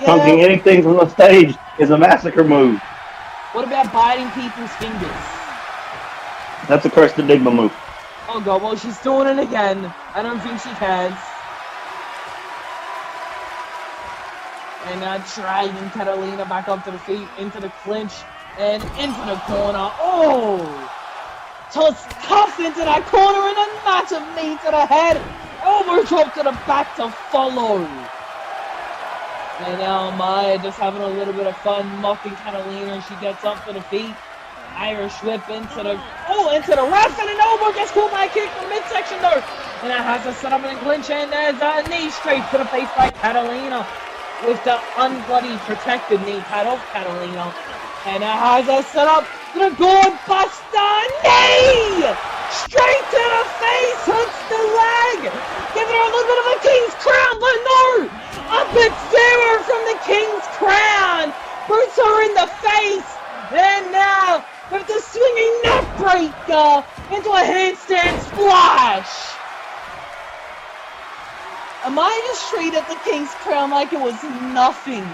Chunking anything from the stage is a massacre move. What about biting people's fingers? That's a cursed enigma move. Oh God, well she's doing it again. I don't think she cares. And now dragging Catalina back up to the feet, into the clinch, and into the corner. Oh! Tough into that corner and a massive knee to the head. Elbow drop to the back to follow. And now Maya just having a little bit of fun, mocking Catalina. She gets up to the feet. Irish whip into the ref, and an elbow gets caught by a kick from midsection though. And that has us set up in a clinch, and there's a knee straight to the face by Catalina. With the unbloody protected knee pad of Catalina. And it has us set up to the Gourd Buster knee! Straight to the face, hooks the leg! Giving her a little bit of a King's Crown, but no! Up at zero from the King's Crown! Boots her in the face! And now, with the swinging neck breaker into a handstand splash! Amaya just treated the King's Crown like it was nothing.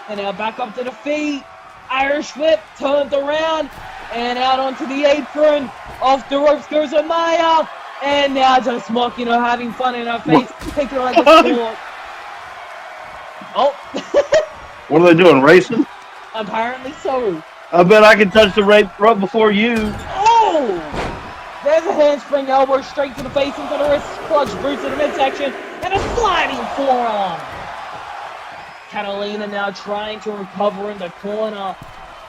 And now back up to the feet. Irish whip, turned around, and out onto the apron. Off the ropes goes Amaya. And now just mocking her, having fun in her face. Taking her like a sport. Oh. What are they doing, racing? Apparently so. I bet I can touch the rope before you. Oh! There's a handspring elbow straight to the face, into the wrist, clutch boots to the midsection, and a sliding forearm. Catalina now trying to recover in the corner.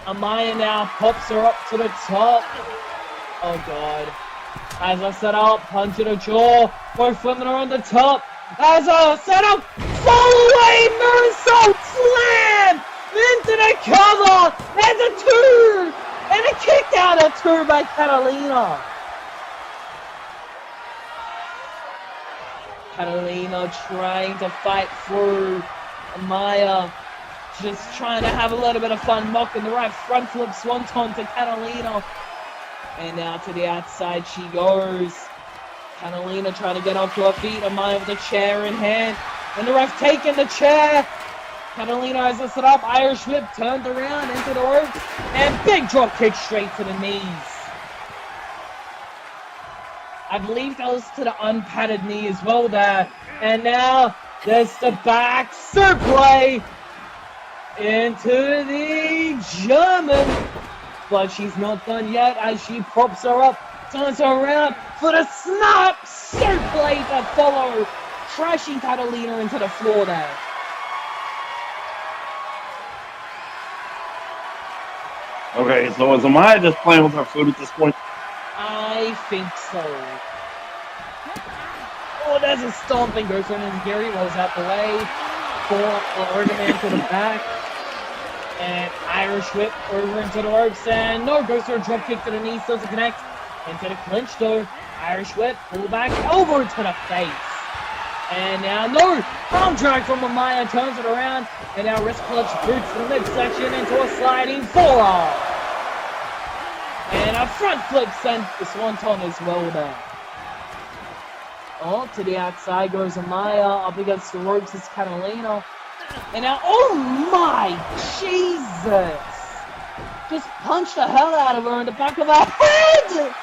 Amaya now pops her up to the top. Oh God. As I set up, punch to the jaw, both women are on the top. As I set up, fall away, moonsault slam into the cover. There's a two, and a kick out of two by Catalina. Catalina trying to fight through. Amaya just trying to have a little bit of fun, mocking the right front flip swanton to Catalina. And now to the outside she goes. Catalina trying to get up to her feet. Amaya with a chair in hand. And the ref taking the chair. Catalina has us set up. Irish whip turned around into the ropes. And big drop kick straight to the knees. I believe that was to the unpadded knee as well there. And now there's the back suplex into the German. But she's not done yet as she props her up, turns her around for the snap suplex to follow, crashing Catalina into the floor there. Okay, so is Amaya just playing with her food at this point? I think so. Oh, there's a stomping. Goes in and Gary was out the way. Florida man to the back. And Irish whip over into the ropes, and no, goes for a drop kick to the knee, still to connect. Into the clinch though. Irish whip, pull back, over to the face. And now, no, arm drag from Amaya, turns it around, and now wrist clutch boots to the midsection into a sliding forearm. And a front flip sent the swanton as well there. Oh, to the outside goes Amaya, up against the ropes is Catalina. And now, oh my Jesus! Just punched the hell out of her in the back of her head!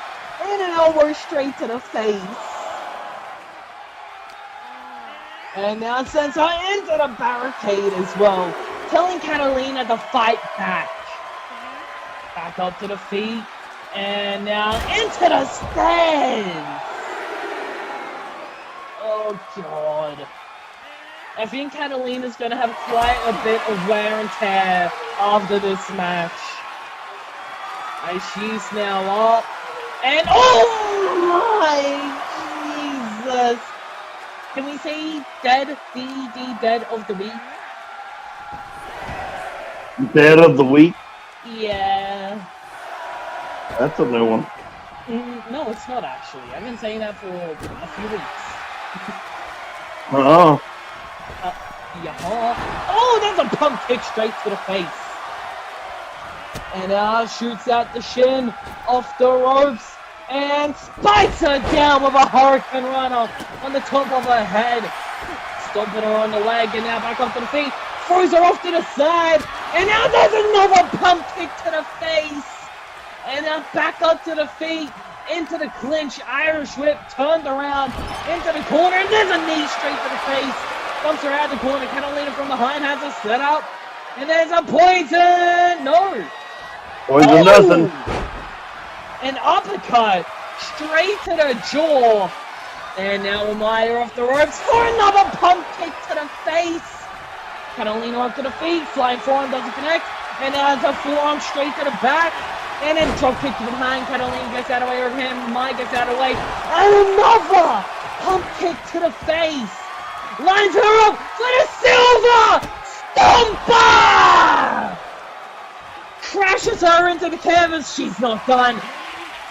And an elbow straight to the face. And now sends her into the barricade as well, telling Catalina to fight back. Back up to the feet, and now into the stands! Oh God. I think Catalina's going to have quite a bit of wear and tear after this match. As she's now up. And oh my Jesus! Can we say dead? D dead of the week? Dead of the week? Yeah. That's a new one. No, it's not actually. I've been saying that for a few weeks. Oh. Yeah. Oh, there's a pump kick straight to the face. And shoots out the shin off the ropes and spikes her down with a hurricane runner on the top of her head. Stomping her on the leg and now back up to the feet. Throws her off to the side. And now there's another pump kick to the face. And now back up to the feet. Into the clinch. Irish whip turned around into the corner. And there's a knee straight to the face. Dumps her out the corner. Catalina from behind has a setup. And there's a poison. No. Poison nothing. An uppercut straight to the jaw. And now Amaya off the ropes for another pump kick to the face. Catalina up to the feet. Flying forearm doesn't connect. And now has a forearm straight to the back. And then drop kick to the behind. Catalina gets out of the way of him. Amaya gets out of the way. And another pump kick to the face. Lines her up for the silver stomper! Crashes her into the canvas. She's not done.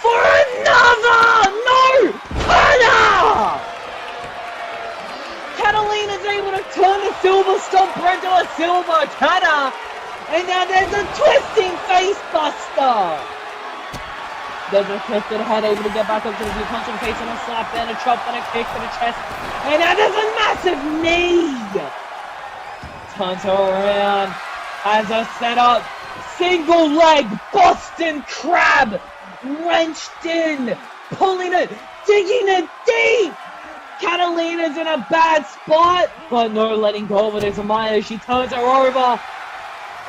For another! No! Cutter! Catalina's able to turn the silver stomper into a silver cutter. And now there's a twisting face buster. There's a kick to the head, able to get back up to the feet, punch in the face and a slap, then a chop and a kick to the chest. And now there's a massive knee. Turns her around. Has a setup. Single leg Boston Crab. Wrenched in. Pulling it. Digging it deep. Catalina's in a bad spot. But no letting go of it is Amaya. She turns her over.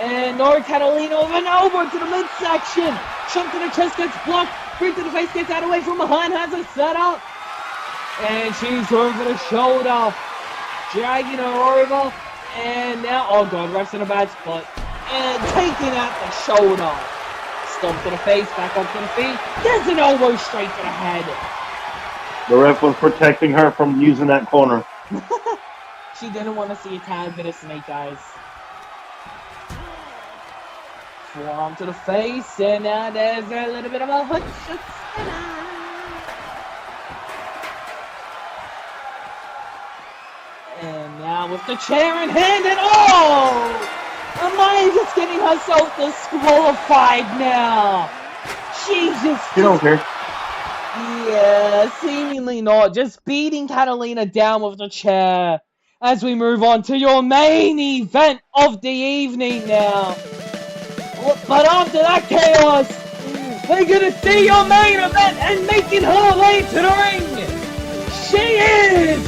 And no, Catalina with an elbow to the midsection. Chunk to the chest gets blocked. Bring to the face gets out of the way from behind. Has a setup. And she's over the shoulder. Dragging her over. And now, oh God, ref's in a bad spot. And taking out the shoulder. Stomp to the face, back up to the feet. There's an elbow straight to the head. The ref was protecting her from using that corner. She didn't want to see a tad bit of snake eyes. Forearm to the face, and now there's a little bit of a hook. And now with the chair in hand, and oh! Amaya just getting herself disqualified now. Jesus. You don't care. Yeah, seemingly not. Just beating Catalina down with the chair. As we move on to your main event of the evening now. But after that chaos, we're gonna see your main event and making her way to the ring. She is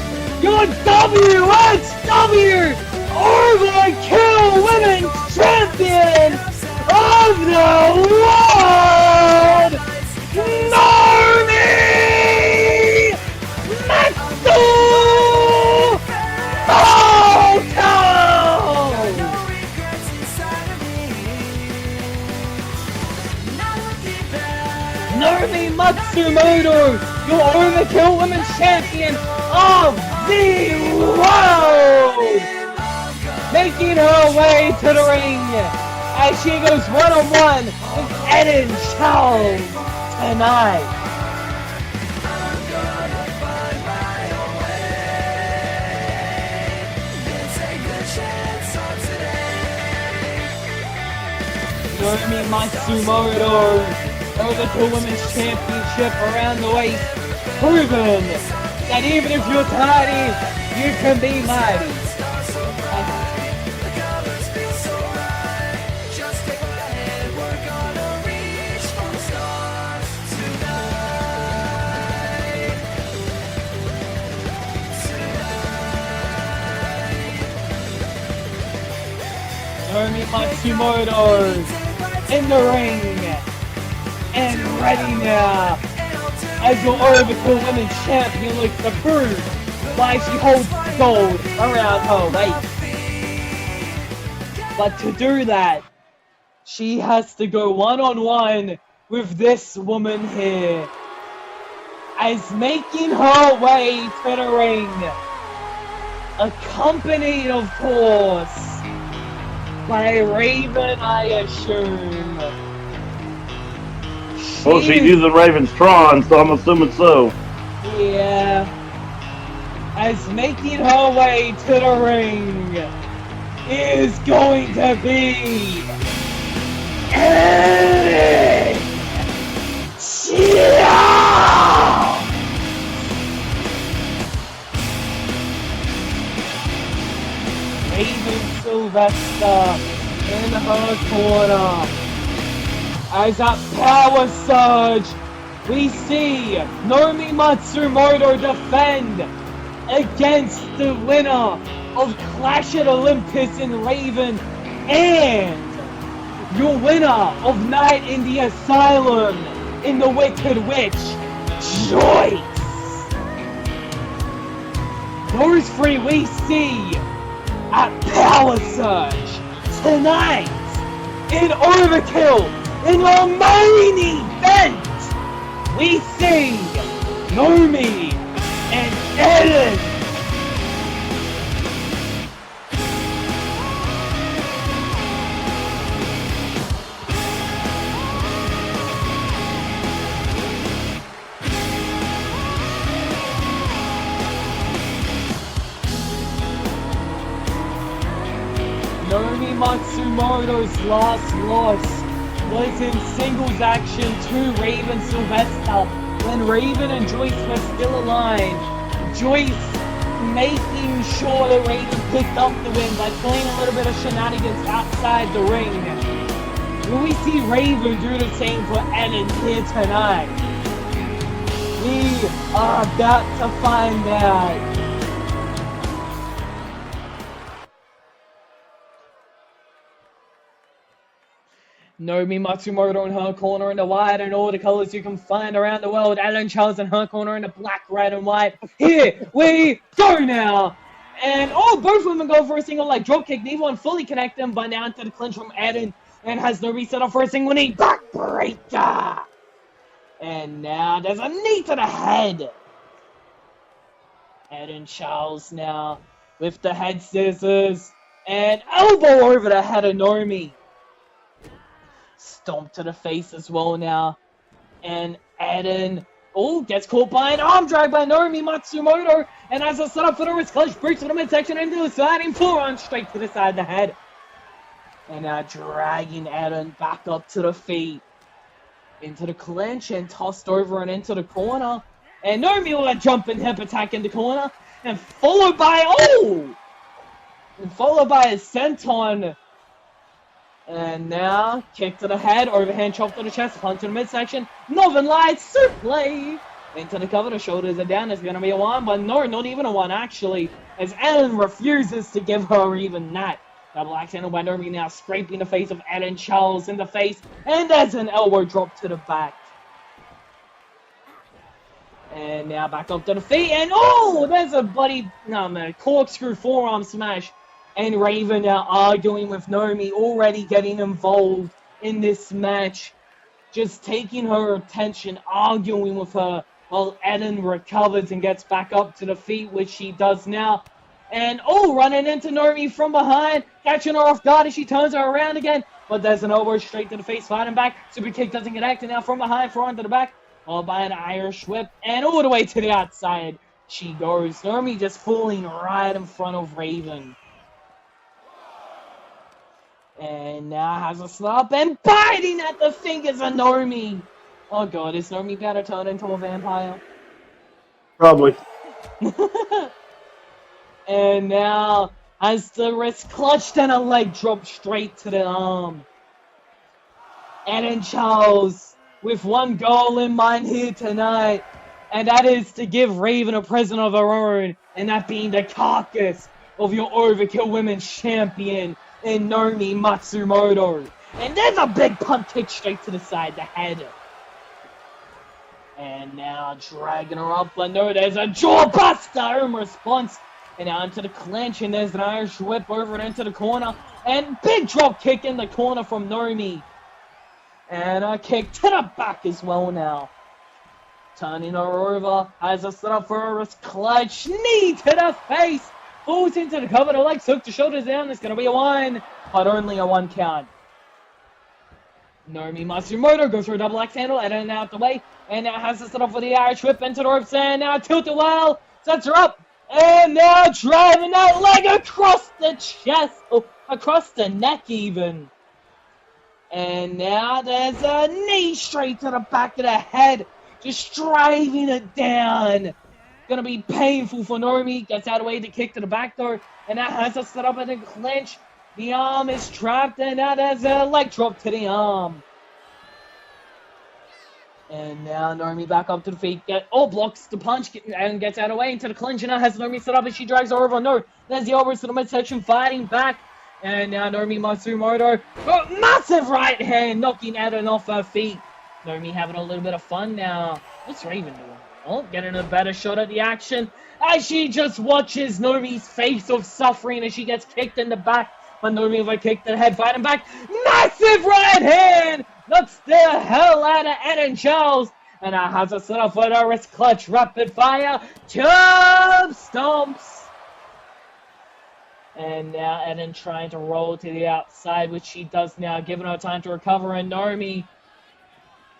your WXW OverKill Women's Champion of the World, Naomi Matsumoto, your OverKill Women's Champion of the World, making her way to the ring as she goes one-on-one with Eden Charles tonight. Naomi Matsumoto over the Women's Championship around the waist, proven that even if you're tiny, you can be mighty. Naomi Matsumoto in the ring and ready now as your OverKill Women's Champion looks to prove why she holds gold around her waist. But to do that, she has to go one-on-one with this woman here, as making her way to the ring, accompanied of course by Raven, I assume. Well, she's using Raven's Tron, so I'm assuming so. Yeah. As making her way to the ring is going to be Eden Charles. Raven Sylvester in her corner. As that power surge, we see Naomi Matsumoto defend against the winner of Clash at Olympus in Raven and your winner of Night in the Asylum in the Wicked Witch, Joyce. Those three we see at Power Surge tonight in OverKill. In our main event, we see Naomi and Eden. Naomi Matsumoto's last loss was in singles action to Raven Sylvester when Raven and Joyce were still aligned. Joyce making sure that Raven picked up the win by playing a little bit of shenanigans outside the ring. Will we see Raven do the same for Eden here tonight? We are about to find out. Naomi Matsumoto in her corner in the white and all the colors you can find around the world. Eden Charles in her corner in the black, red, and white. Here we go now. And both women go for a single leg dropkick. Neither one fully connect them, but now into the clinch from Eden. And has Naomi set up for a single knee backbreaker. And now there's a knee to the head. Eden Charles now with the head scissors. And elbow over the head of Naomi. Stomp to the face as well now. And Eden, gets caught by an arm drag by Naomi Matsumoto. And as a setup for the wrist clutch, breach to the midsection into the sliding forearm straight to the side of the head. And now dragging Eden back up to the feet. Into the clinch and tossed over and into the corner. And Naomi with a jumping hip attack in the corner. And followed by, a senton. And now, kick to the head, overhand chop to the chest, punch to the midsection, Northern Lights suplex into the cover, the shoulders are down, it's gonna be a one, but no, not even a one actually, as Eden refuses to give her even that. Double axe handle by Naomi now scraping the face of Eden Charles in the face, and there's an elbow drop to the back. And now back up to the feet, and there's a corkscrew forearm smash. And Raven now arguing with Naomi, already getting involved in this match. Just taking her attention, arguing with her, while Eden recovers and gets back up to the feet, which she does now. And running into Naomi from behind, catching her off guard as she turns her around again. but there's an elbow straight to the face, fighting back. Super kick doesn't connect, and now from behind, front to the back, followed by an Irish whip, and all the way to the outside she goes. Normie just falling right in front of Raven. And now has a slap and biting at the fingers of Normie. Oh god, is Normie about to turn into a vampire? Probably. And now has the wrist clutched and a leg drop straight to the arm. And Charles with one goal in mind here tonight, and that is to give Raven a present of her own, and that being the carcass of your Overkill Women's Champion in Normie Matsumoto. And there's a big punt kick straight to the side, the head. And now dragging her up, but no, there's a jawbuster in response. And now into the clinch, and there's an Irish whip over and into the corner. And big drop kick in the corner from Normie. And a kick to the back as well now. Turning her over, has a set up for a wrist clutch, knee to the face. Falls into the cover, the legs hook, the shoulders down. It's going to be a 1, but only a 1 count. Normie Matsumoto goes for a double axe handle, and then out the way. And now has to set up for the Irish whip into the ropes, and now tilt the well, sets her up. And now driving that leg across the chest, across the neck even. And now there's a knee straight to the back of the head, just driving it down. Gonna be painful for Normie. Gets out of the way to kick to the back door, and now has to set up in a clinch. The arm is trapped, and now there's a leg drop to the arm. And now Normie back up to the feet, blocks the punch and gets out of the way into the clinch, and now has Normie set up and she drags her over. No, there's the elbows to the midsection, fighting back. And now Normie Matsumoto, massive right hand knocking Eden off her feet. Normie having a little bit of fun now. What's Raven doing? Oh, getting a better shot at the action as she just watches Normie's face of suffering as she gets kicked in the back. But Normie with a kick to the head, fighting back. Massive right hand! Knocks the hell out of Eden Charles. And now has a set up for the wrist clutch, rapid fire. Chub stomps. And now Eden trying to roll to the outside, which she does now, giving her time to recover. And Normie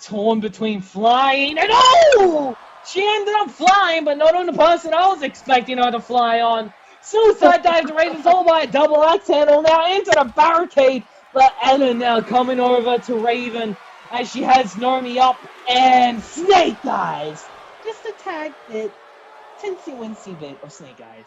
torn between flying and she ended up flying, but not on the person I was expecting her to fly on. Suicide dive to Raven's all by a double axe handle now into the barricade. But Ellen now coming over to Raven as she has Normie up and Snake Eyes. Just a tag bit, tinsy-wincy bit of Snake Eyes.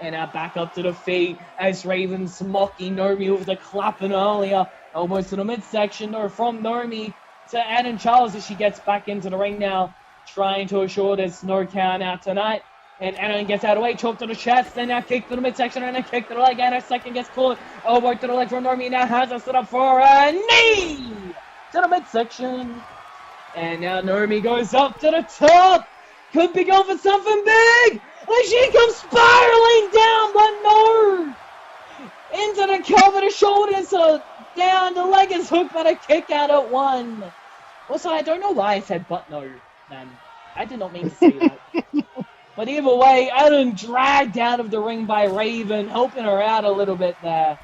And now back up to the feet as Raven's mocking Normie with the clapping earlier. Almost to the midsection, or from Normie to Eden Charles as she gets back into the ring now, trying to assure there's no count out tonight. And Eden gets out of the way, choke to the chest, then now kick to the midsection, and then kick to the leg, and a second gets caught. Elbow to the leg from Normie, now has a set up for a knee to the midsection. And now Normie goes up to the top. Could be going for something big. And she comes spiraling down, but no. Into the cover, the shoulders are down, the leg is hooked, but a kick out at 1. Also, I don't know why I said but no, man. I did not mean to say that. But either way, Ellen dragged out of the ring by Raven, helping her out a little bit there.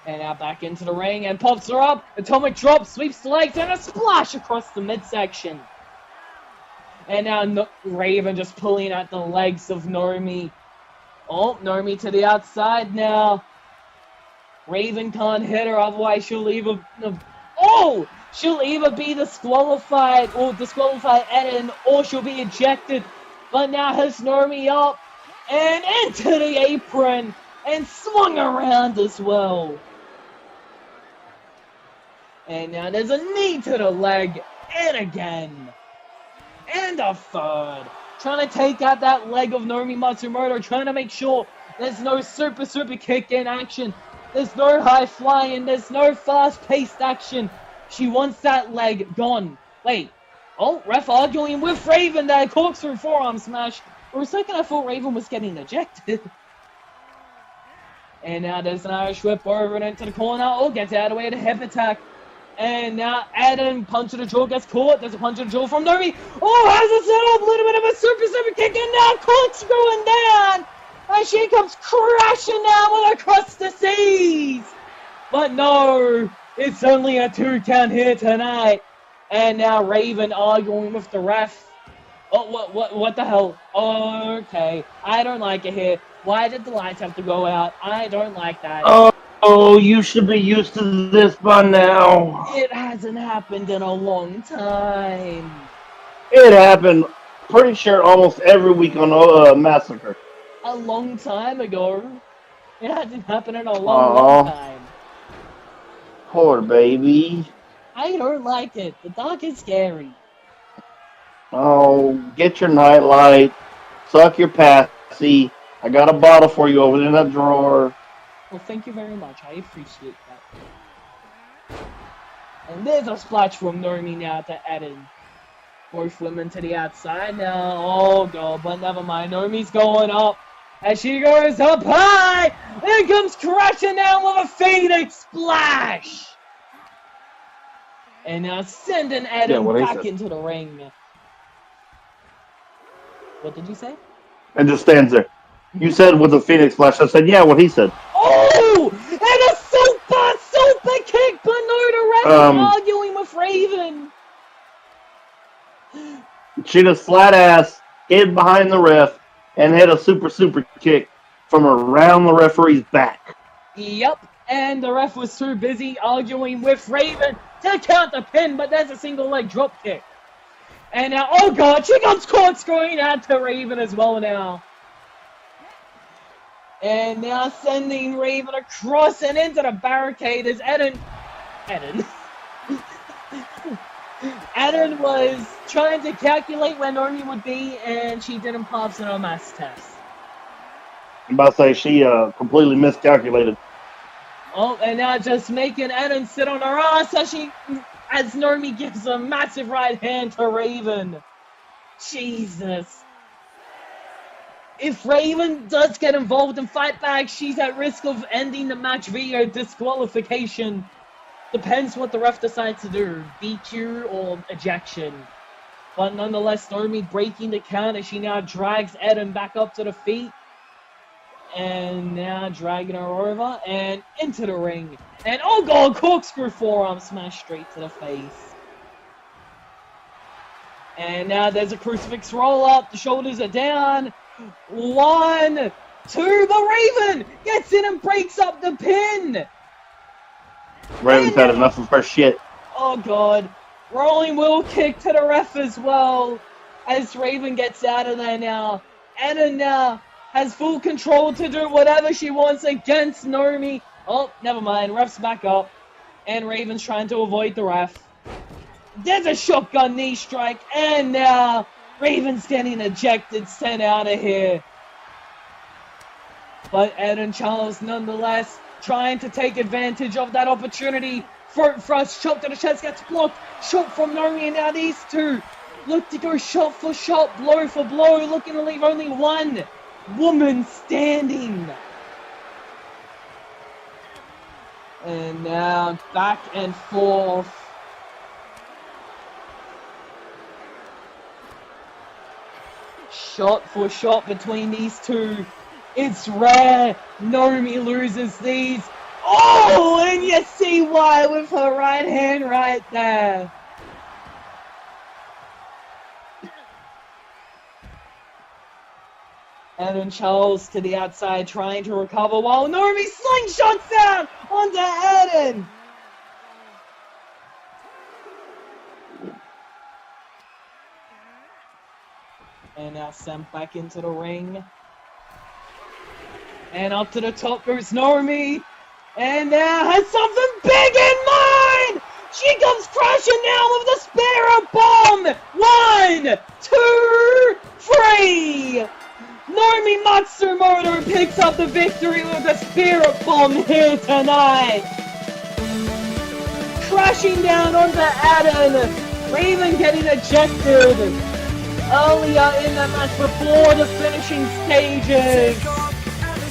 And now back into the ring and pops her up. Atomic drop, sweeps the legs, and a splash across the midsection. And now Raven just pulling at the legs of Normie. Oh, Normie to the outside now. Raven can't hit her, otherwise she'll either... she'll either be disqualified Eden, or she'll be ejected. But now has Normie up and into the apron and swung around as well. And now there's a knee to the leg, and again. And a third. Trying to take out that leg of Normie Matsumoto, trying to make sure there's no super kick in action. There's no high flying, there's no fast-paced action. She wants that leg gone. Wait. Oh, ref arguing with Raven there, corkscrew forearm smash. For a second I thought Raven was getting ejected. And now there's an Irish whip over and into the corner. Oh, gets out of the way of the hip attack. And now Eden, punch to the jaw, gets caught. There's a punch to the jaw from Normie. Oh, has a set up, a little bit of a super kick, and now corkscrewing down. And she comes crashing down across the seas. But no, it's only a 2 count here tonight. And now Raven arguing with the ref. Oh, what the hell? Okay, I don't like it here. Why did the lights have to go out? I don't like that. Oh, you should be used to this by now. It hasn't happened in a long time. It happened, pretty sure, almost every week on Massacre. A long time ago. It hasn't happened in a long time. Poor baby. I don't like it. The dark is scary. Oh, get your nightlight. Suck your passy. I got a bottle for you over in that drawer. Well, thank you very much. I appreciate that. And there's a splash from Normie now to Eden. Both women to the outside now. Oh, God, but never mind. Normie's going up. As she goes up high, and comes crashing down with a Phoenix Splash. And now sending Eden back into the ring. What did you say? And just stands there. You said with a Phoenix Splash. I said, yeah, what he said. Oh! And a super kick, but no, the ref is arguing with Raven. She just flat ass hid behind the ref and hit a super kick from around the referee's back. Yep, and the ref was too busy arguing with Raven to count the pin, but there's a single leg drop kick. And now, oh God, she comes corkscrewing out to Raven as well now. And now sending Raven across and into the barricade as Eden was trying to calculate where Normie would be, and she didn't pass an math test. I'm about to say she completely miscalculated. Oh, and now just making Eden sit on her ass as Normie gives a massive right hand to Raven. Jesus. If Raven does get involved in fight back, she's at risk of ending the match via disqualification. Depends what the ref decides to do, DQ or ejection. But nonetheless, Normie breaking the count as she now drags Eden back up to the feet. And now dragging her over and into the ring. And oh God, corkscrew forearm smash straight to the face. And now there's a crucifix roll up, the shoulders are down. 1, 2, the Raven gets in and breaks up the pin. Raven's had enough of her shit. Oh God. Rolling wheel kick to the ref as well. As Raven gets out of there now. Anna now has full control to do whatever she wants against Normie. Oh, never mind. Ref's back up. And Raven's trying to avoid the ref. There's a shotgun knee strike. And now Raven's getting ejected, sent out of here. But Ed and Charles, nonetheless, trying to take advantage of that opportunity. Front thrust, chop to the chest, gets blocked. Shot from Normie, and now these two look to go shot for shot, blow for blow, looking to leave only one woman standing. And now back and forth. Shot for shot between these two. It's rare. Normie loses these. Oh, and you see why with her right hand right there. Evan Charles to the outside trying to recover while Normie slingshots down onto Eden. And now sent back into the ring. And up to the top goes Normie. And now has something big in mind! She comes crashing down with the Spirit Bomb! 1, 2, 3! Normie Matsumoto picks up the victory with the Spirit Bomb here tonight! Crashing down onto Eden! Raven getting ejected earlier in the match before the finishing stages!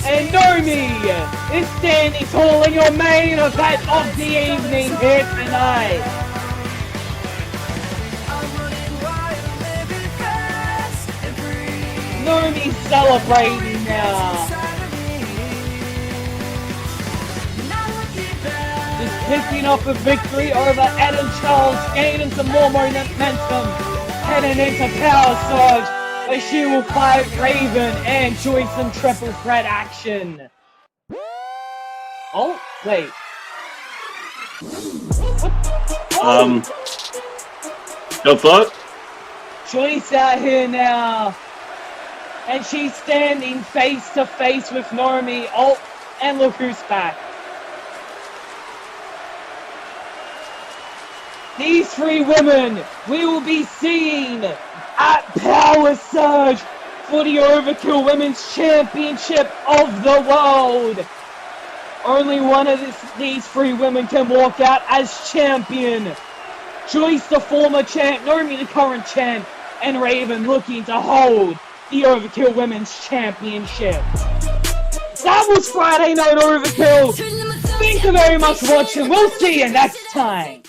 And Normie is standing tall in your main event of the evening here tonight. Normie celebrating now. picking up a victory over Adam Charles, gaining some more momentum, heading into Power Surge, where she will fight Raven and join some triple threat action. Oh, wait. What? The fuck? Joyce out here now. And she's standing face to face with Normie. Oh, and look who's back. These three women we will be seeing at Power Surge for the Overkill Women's Championship of the World. Only one of these three women can walk out as champion. Joyce, the former champ, Normie, the current champ, and Raven looking to hold the Overkill Women's Championship. That was Friday Night Overkill. Thank you very much for watching. We'll see you next time.